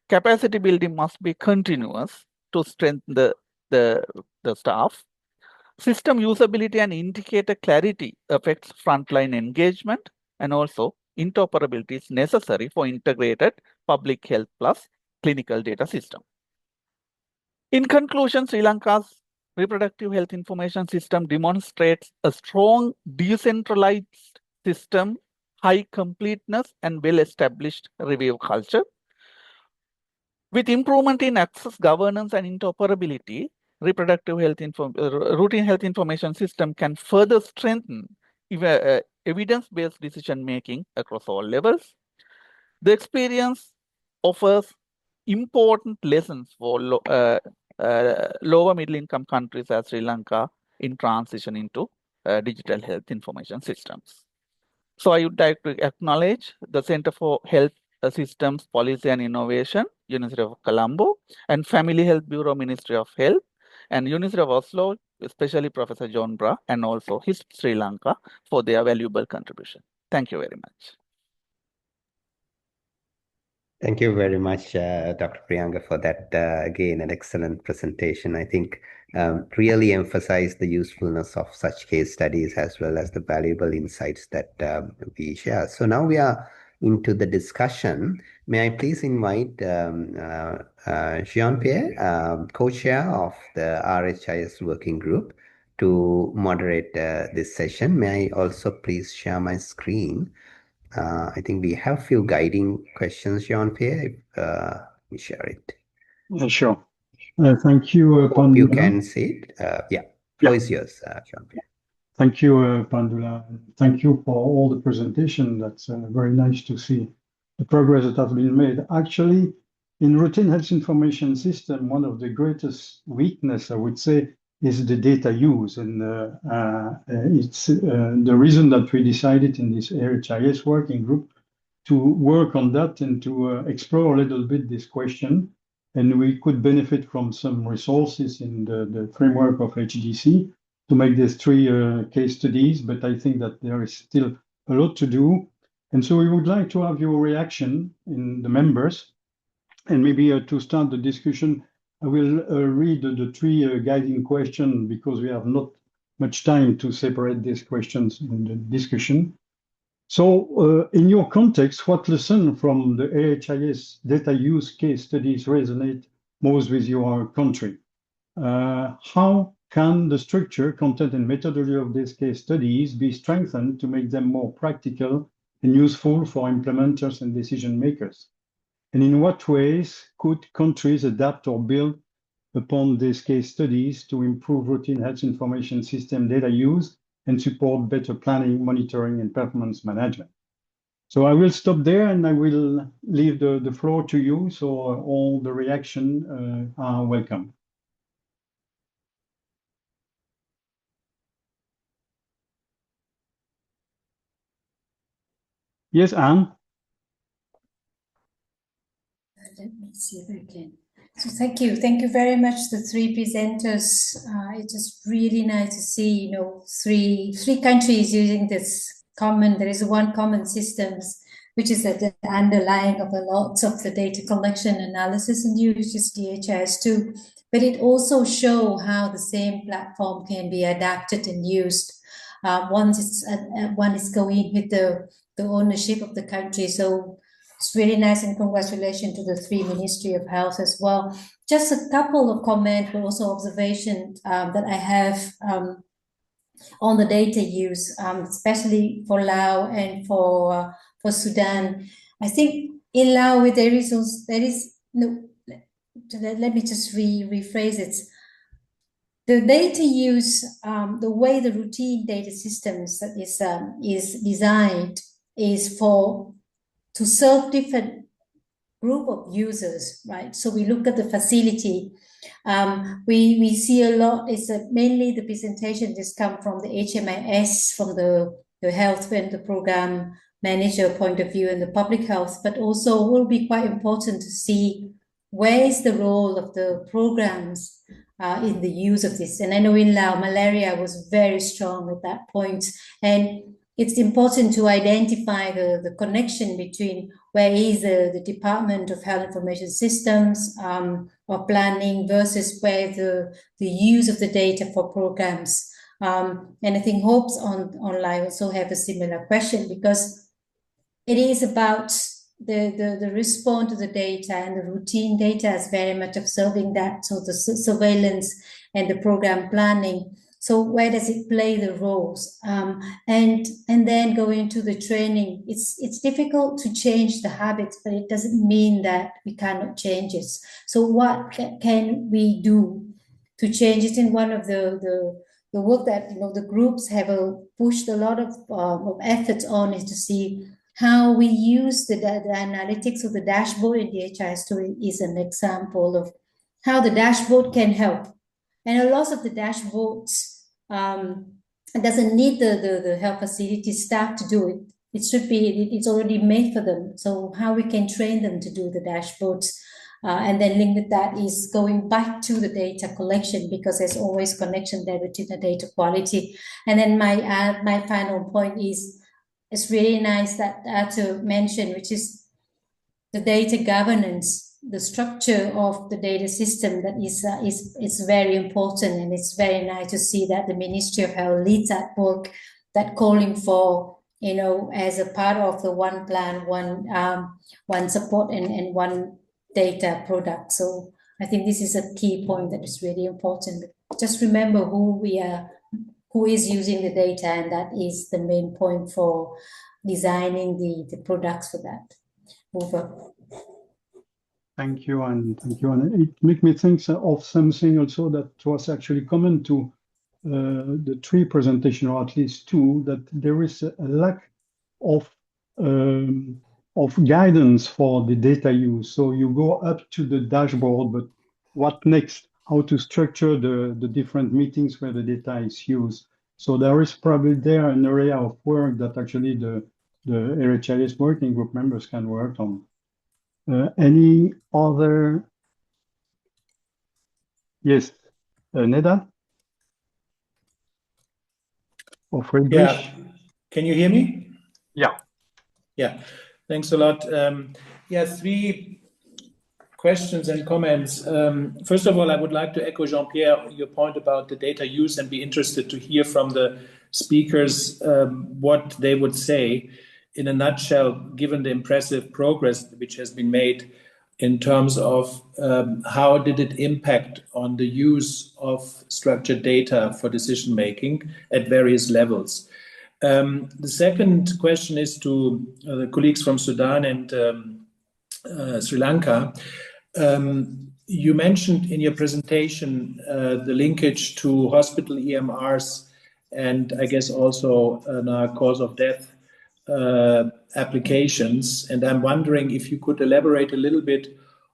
Capacity building must be continuous to strengthen the staff. System usability and indicator clarity affects frontline engagement, and also interoperability is necessary for integrated public health plus clinical data system. In conclusion, Sri Lanka's reproductive health information system demonstrates a strong decentralized system, high completeness, and well-established review culture. With improvement in access, governance, and interoperability, reproductive health routine health information system can further strengthen evidence-based decision making across all levels. The experience offers important lessons for lower middle income countries as Sri Lanka in transition into digital health information systems. So I would like to acknowledge the Center for Health Systems Policy and Innovation, University of Colombo, and Family Health Bureau, Ministry of Health, and University of Oslo, especially Professor John Bra, and also HIS Sri Lanka for their valuable contribution. Thank you very much. Thank you very much, Dr. Priyanka, for that, again, an excellent presentation. I think really emphasize the usefulness of such case studies as well as the valuable insights that we share. So now we are into the discussion. May I please invite Jean-Pierre, co-chair of the RHIS working group, to moderate this session. May I also please share my screen? I think we have a few guiding questions, Jean-Pierre. We share it. Yeah, sure. Thank you, Hope you Pandula. can see it. Yeah, floor is yours, Jean-Pierre. Thank you, Pandula. Thank you for all the presentation. That's very nice to see the progress that has been made. Actually, in routine health information system, one of the greatest weakness, I would say, is the data use. And it's the reason that we decided in this RHIS working group to work on that and to explore a little bit this question. And we could benefit from some resources in the framework of HDC to make these three case studies, but I think that there is still a lot to do. And so we would like to have your reaction in the members. And maybe to start the discussion, I will read the three guiding questions because we have not much time to separate these questions in the discussion. So in your context, what lesson from the RHIS data use case studies resonate most with your country? How can the structure, content, and methodology of these case studies be strengthened to make them more practical and useful for implementers and decision makers? And in what ways could countries adapt or build upon these case studies to improve routine health information system data use and support better planning, monitoring, and performance management? So I will stop there and I will leave the floor to you. So all the reaction are welcome. Yes, Anne? Let me see if I can. So thank you very much, the three presenters. It's just really nice to see, three countries using this common. There is one common systems, which is at the underlying of a lot of the data collection, analysis, and use, which is DHIS2. But it also shows how the same platform can be adapted and used. One is going with the ownership of the country. So it's really nice, and congratulations to the three Ministry of Health as well. Just a couple of comments, but also observations that I have on the data use, especially for Lao and for Sudan. I think in Lao, there is no. Let me just rephrase it. The data use, the way the routine data systems that is designed is to serve different group of users, right? So we look at the facility. We see a lot, it's mainly the presentation just come from the HMIS, from the health and the program manager point of view and the public health, but also will be quite important to see where is the role of the programs in the use of this. And I know in Lao, malaria was very strong at that point. And it's important to identify the connection between where is the Department of Health Information Systems or planning versus where the use of the data for programs. And I think Hopes online also have a similar question, because it is about the response to the data, and the routine data is very much observing that. So the surveillance and the program planning. So where does it play the roles? And then going to the training, it's difficult to change the habits, but it doesn't mean that we cannot change it. So what can we do to change it. In one of the work that the groups have pushed a lot of efforts on is to see how we use the analytics of the dashboard in the RHIS2 is an example of how the dashboard can help. And a lot of the dashboards doesn't need the health facility staff to do it. It should be, it's already made for them. So how we can train them to do the dashboards. And then link with that is going back to the data collection, because there's always connection there between the data quality. And then my final point is, it's really nice that to mention, which is the data governance, the structure of the data system that is very important. And it's very nice to see that the Ministry of Health leads that work, that calling for, as a part of the one plan, one support and one data product. So I think this is a key point that is really important. Just remember who is using the data, and that is the main point for designing the products for that. Over. Thank you, and thank you. And it makes me think of something also that was actually common to the three presentations, or at least two, that there is a lack of guidance for the data use. So you go up to the dashboard, but what next? How to structure the different meetings where the data is used. So there is probably there an area of work that actually the RHIS working group members can work on. Any other? Yes, Neda? Or Friedrich? Yeah, can you hear me? Yeah. Yeah, thanks a lot. Yeah, three questions and comments. First of all, I would like to echo Jean-Pierre, your point about the data use, and be interested to hear from the speakers what they would say in a nutshell, given the impressive progress which has been made in terms of how did it impact on the use of structured data for decision making at various levels. The second question is to the colleagues from Sudan and Sri Lanka. You mentioned in your presentation the linkage to hospital EMRs, and I guess also cause of death applications. And I'm wondering if you could elaborate a little bit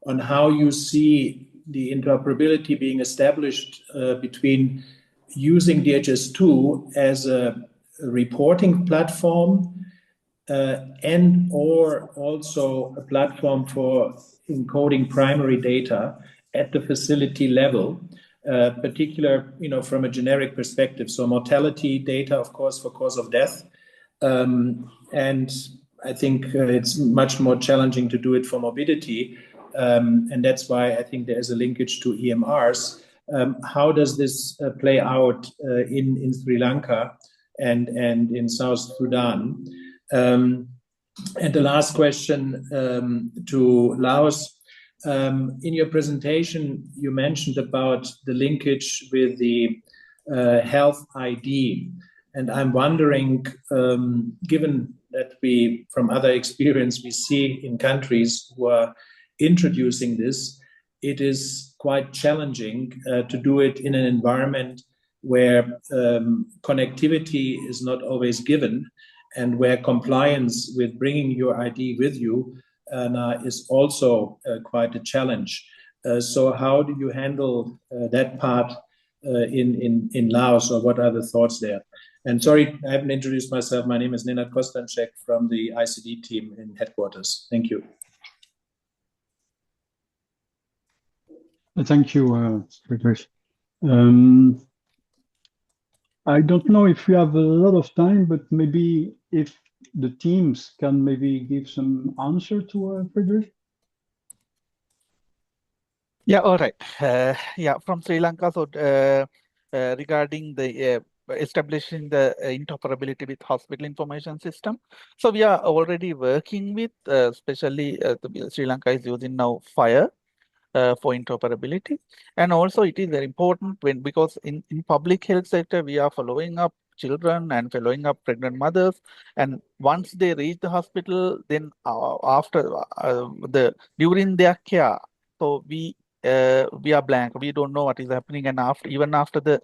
on how you see the interoperability being established between using DHIS2 as a reporting platform and or also a platform for encoding primary data at the facility level, particular, from a generic perspective. So mortality data, of course, for cause of death. And I think it's much more challenging to do it for morbidity. And that's why I think there is a linkage to EMRs. How does this play out in Sri Lanka and in South Sudan? And the last question to Laos. In your presentation, you mentioned about the linkage with the health ID. And I'm wondering, given that we, from other experience, we see in countries who are introducing this, it is quite challenging to do it in an environment where connectivity is not always given, and where compliance with bringing your ID with you is also quite a challenge. So how do you handle that part in Laos, or what are the thoughts there? And sorry, I haven't introduced myself. My name is Nenad Kostanček from the ICD team in headquarters. Thank you. Thank you, Friedrich. I don't know if we have a lot of time, but maybe if the teams can maybe give some answer to Friedrich. Yeah, all right. Yeah, from Sri Lanka. So regarding the establishing the interoperability with hospital information system. So we are already working with, especially Sri Lanka is using now FHIR for interoperability. And also it is very important because in public health sector, we are following up children and following up pregnant mothers. And once they reach the hospital, then after during their care, so we we are blank. We don't know what is happening, and even after the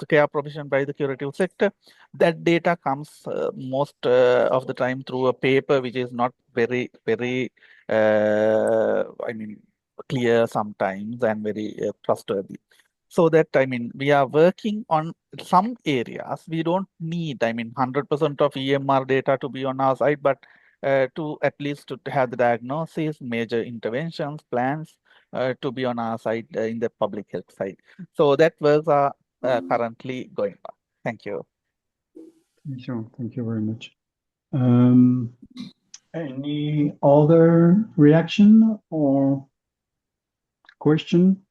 care provision by the curative sector, that data comes most of the time through a paper, which is not very clear sometimes and very trustworthy. So that, we are working on some areas. We don't need, 100% of EMR data to be on our side, but to at least to have the diagnosis, major interventions, plans to be on our side in the public health side. So that works are currently going on. Thank you. Sure. Thank you very much. Any other reaction or question?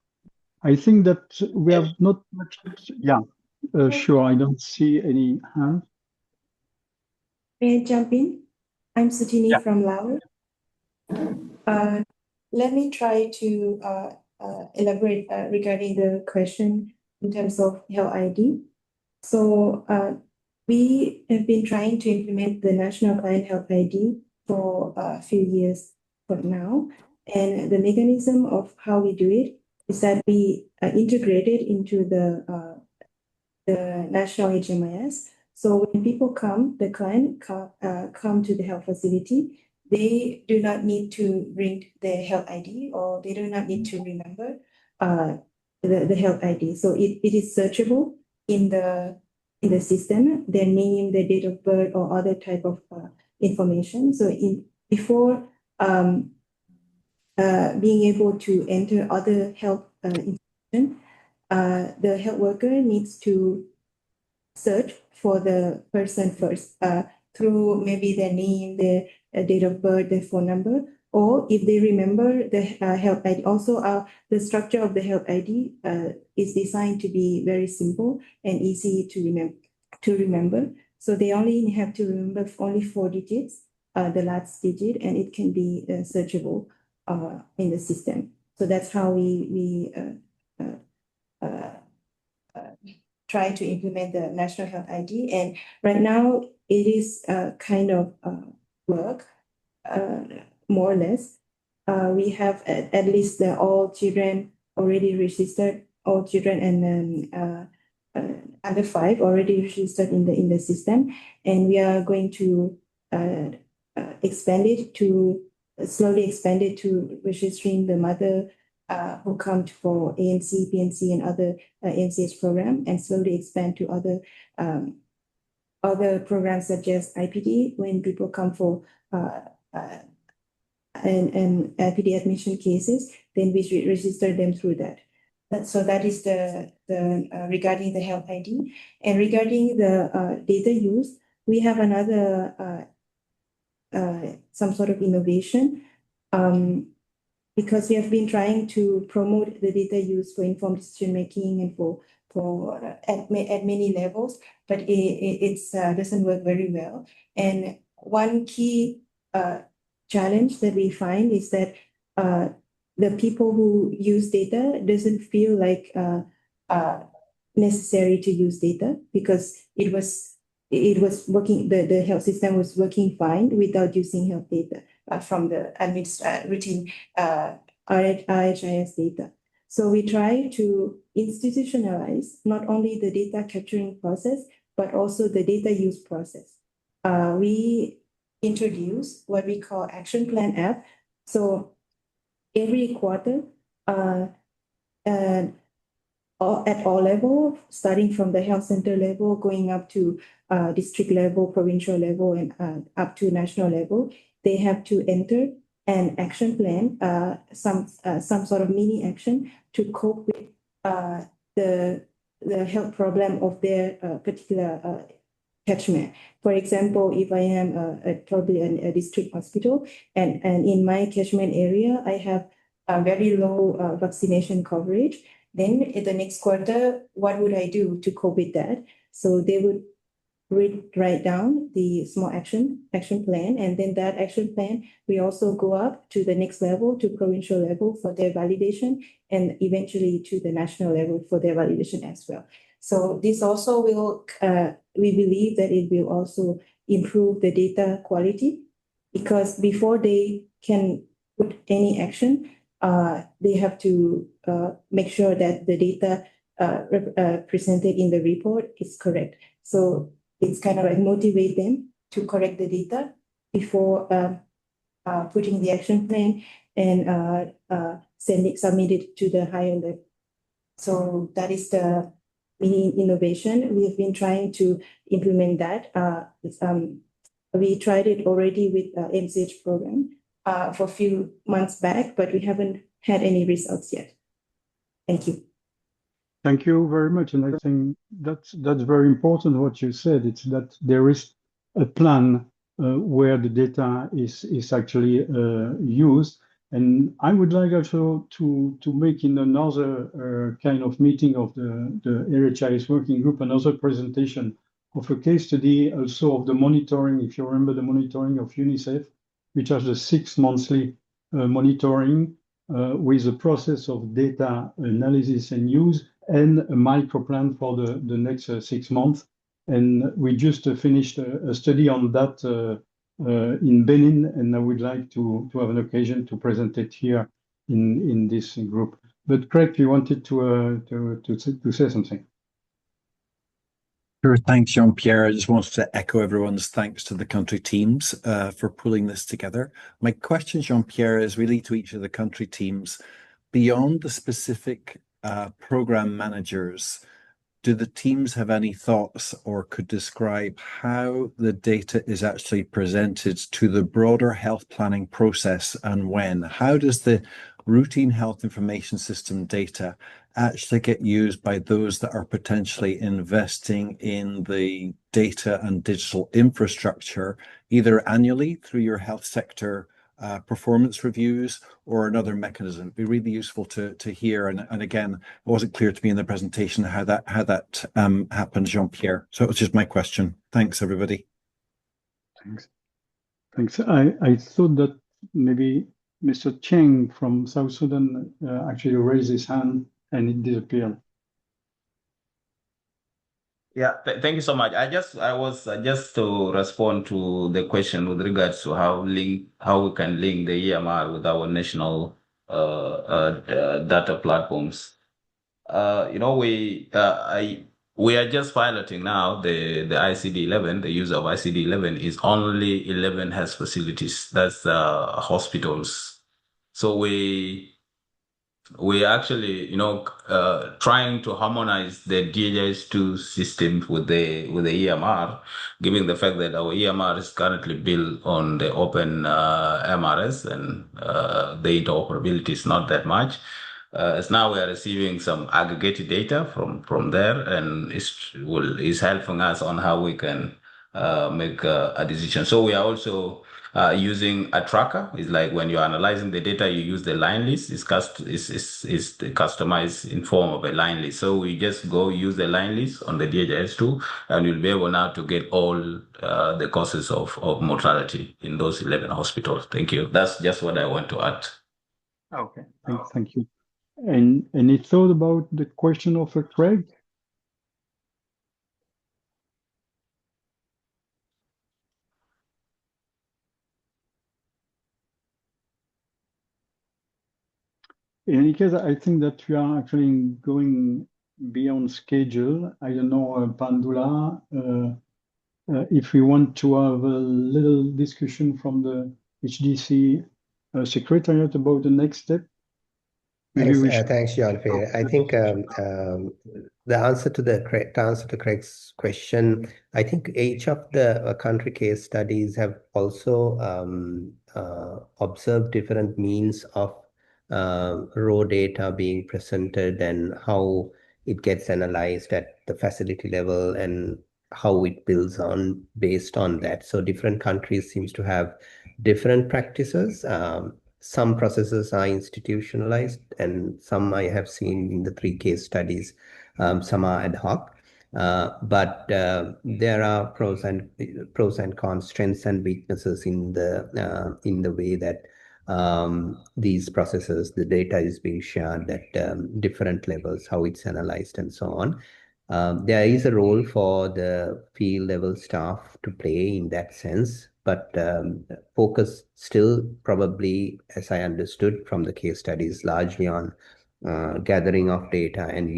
I think that we have not much. Yeah, sure. I don't see any hand. May I jump in? I'm Sutini from Lao. Let me try to elaborate regarding the question in terms of health ID. So we have been trying to implement the National Client Health ID for a few years from now. And the mechanism of how we do it is that we integrate it into the national HMIS. So when people come, the client come to the health facility, they do not need to bring their health ID, or they do not need to remember the health ID. So it is searchable in the system, their name, their date of birth, or other type of information. So before being able to enter other health information, the health worker needs to search for the person first through maybe their name, their date of birth, their phone number, or if they remember the health ID. Also, the structure of the health ID is designed to be very simple and easy to remember. So they only have to remember only 4 digits, the last digit, and it can be searchable in the system. So that's how we try to implement the National Health ID. And right now, it is kind of work, more or less. We have at least all children already registered, all children and under 5 already registered in the system. And we are going to slowly expand it to registering the mother who come for ANC, PNC, and other NCH program, and slowly expand to other programs such as IPD when people come for and IPD admission cases, then we register them through that. So that is the regarding the health ID. And regarding the data use, we have another some sort of innovation. Because we have been trying to promote the data use for informed decision making and for at many levels, but it doesn't work very well. And one key challenge that we find is that the people who use data doesn't feel like necessary to use data, because it was working, the health system was working fine without using health data from the routine RHIS data. So we try to institutionalize not only the data capturing process, but also the data use process. We introduce what we call action plan app. So every quarter, at all level, starting from the health center level, going up to district level, provincial level, and up to national level, they have to enter an action plan, some sort of mini action to cope with the health problem of their particular catchment. For example, if I am probably a district hospital, and in my catchment area, I have a very low vaccination coverage, then in the next quarter, what would I do to cope with that? So they would write down the small action plan, and then that action plan, we also go up to the next level, to provincial level for their validation, and eventually to the national level for their validation as well. So this also will, we believe that it will also improve the data quality, because before they can put any action, they have to make sure that the data presented in the report is correct. So it's kind of like motivate them to correct the data before putting the action plan and submit it to the higher level. So that is the mini innovation. We have been trying to implement that. We tried it already with the MCH program for a few months back, but we haven't had any results yet. Thank you. Thank you very much. And I think that's very important what you said. It's that there is a plan where the data is actually used. And I would like also to make in another kind of meeting of the RHIS working group, another presentation of a case study also of the monitoring, if you remember the monitoring of UNICEF, which has the 6 monthly monitoring with a process of data analysis and use and a micro plan for the next 6 months. And we just finished a study on that in Benin, and I would like to have an occasion to present it here in this group. But Craig, you wanted to say something. Sure, thanks, Jean-Pierre. I just wanted to echo everyone's thanks to the country teams for pulling this together. My question, Jean-Pierre, is really to each of the country teams. Beyond the specific program managers, do the teams have any thoughts or could describe how the data is actually presented to the broader health planning process and when? How does the routine health information system data actually get used by those that are potentially investing in the data and digital infrastructure, either annually through your health sector performance reviews or another mechanism? It'd be really useful to hear. And again, it wasn't clear to me in the presentation how that happened, Jean-Pierre. So it was just my question. Thanks, everybody. Thanks. I thought that maybe Mr. Cheng from South Sudan actually raised his hand and it disappeared. Yeah, thank you so much. I was just to respond to the question with regards to how we can link the EMR with our national data platforms. We are just piloting now the ICD-11. The use of ICD-11 is only 11 health facilities. That's hospitals. So we actually, trying to harmonize the DHIS2 system with the EMR, given the fact that our EMR is currently built on the open MRS and the interoperability is not that much. As now we are receiving some aggregated data from there, and is helping us on how we can make a decision. So we are also using a tracker. It's like when you're analyzing the data, you use the line list. It's customized in form of a line list. So we just go use the line list on the DHIS2, and you'll be able now to get all the causes of mortality in those 11 hospitals. Thank you. That's just what I want to add. Okay, thank you. And any thought about the question of Craig? In any case, I think that we are actually going beyond schedule. I don't know, Pandula, if we want to have a little discussion from the HDC Secretariat about the next step. Thanks, Jean-Pierre. I think the answer to Craig's question, I think each of the country case studies have also observed different means of raw data being presented and how it gets analyzed at the facility level and how it builds on based on that. So different countries seems to have different practices. Some processes are institutionalized, and some I have seen in the 3 case studies. Some are ad hoc, but there are pros and cons, strengths and weaknesses in the way that these processes, the data is being shared at different levels, how it's analyzed, and so on. There is a role for the field level staff to play in that sense, but focus still probably, as I understood from the case studies, largely on gathering of data and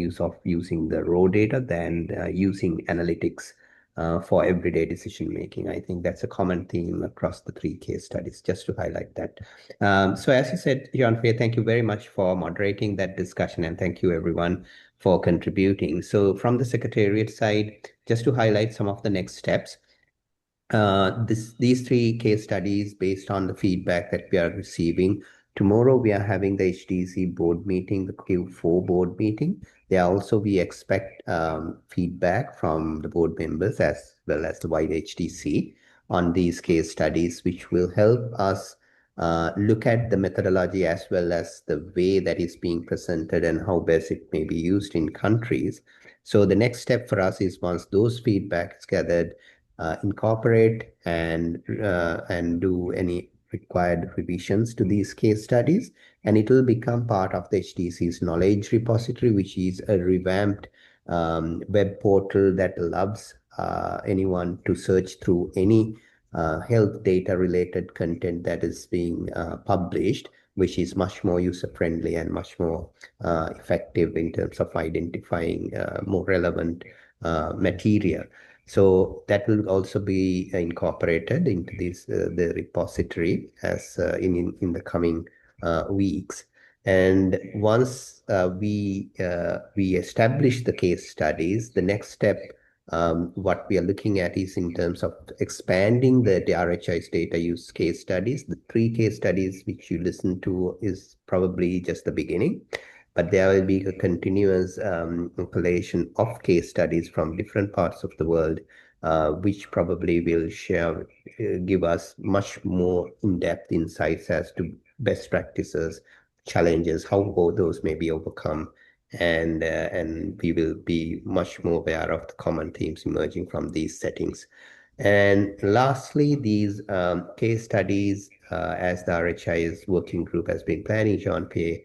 using the raw data than using analytics for everyday decision making. I think that's a common theme across the 3 case studies, just to highlight that. So as you said, Jean-Pierre, thank you very much for moderating that discussion, and thank you everyone for contributing. So from the Secretariat side, just to highlight some of the next steps, these 3 case studies based on the feedback that we are receiving. Tomorrow we are having the HDC board meeting, the Q4 board meeting. There also we expect feedback from the board members as well as the wide HDC on these case studies, which will help us look at the methodology as well as the way that is being presented and how best it may be used in countries. So the next step for us is, once those feedback is gathered, incorporate and do any required revisions to these case studies, and it will become part of the HDC's knowledge repository, which is a revamped web portal that allows anyone to search through any health data related content that is being published, which is much more user friendly and much more effective in terms of identifying more relevant material. So that will also be incorporated into this the repository as in the coming weeks. And once we establish the case studies, the next step, what we are looking at is in terms of expanding the RHIS data use case studies. The 3 case studies which you listen to is probably just the beginning, but there will be a continuous compilation of case studies from different parts of the world, which probably will give us much more in-depth insights as to best practices, challenges, how those may be overcome, and we will be much more aware of the common themes emerging from these settings. And lastly, these case studies, as the RHIS working group has been planning, Jean-Pierre,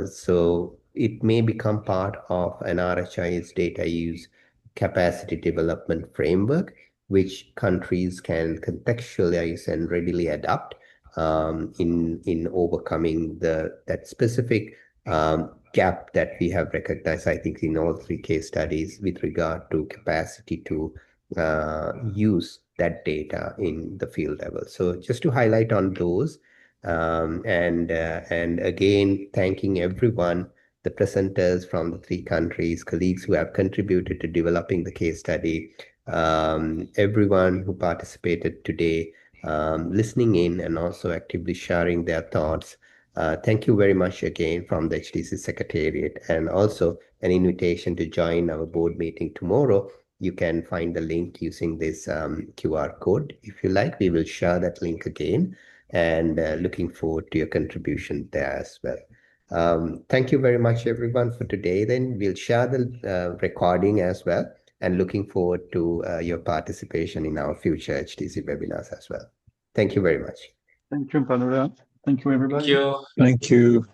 so it may become part of an RHIS data use capacity development framework, which countries can contextualize and readily adapt in overcoming that specific gap that we have recognized, I think, in all 3 case studies with regard to capacity to use that data in the field level. So just to highlight on those, and again, thanking everyone, the presenters from the 3 countries, colleagues who have contributed to developing the case study, everyone who participated today, listening in and also actively sharing their thoughts. Thank you very much again from the HDC Secretariat, and also an invitation to join our board meeting tomorrow. You can find the link using this QR code. If you like, we will share that link again, and looking forward to your contribution there as well. Thank you very much, everyone, for today. Then we'll share the recording as well, and looking forward to your participation in our future HDC webinars as well. Thank you very much. Thank you, Padula. Thank you, everybody. Thank you. Thank you.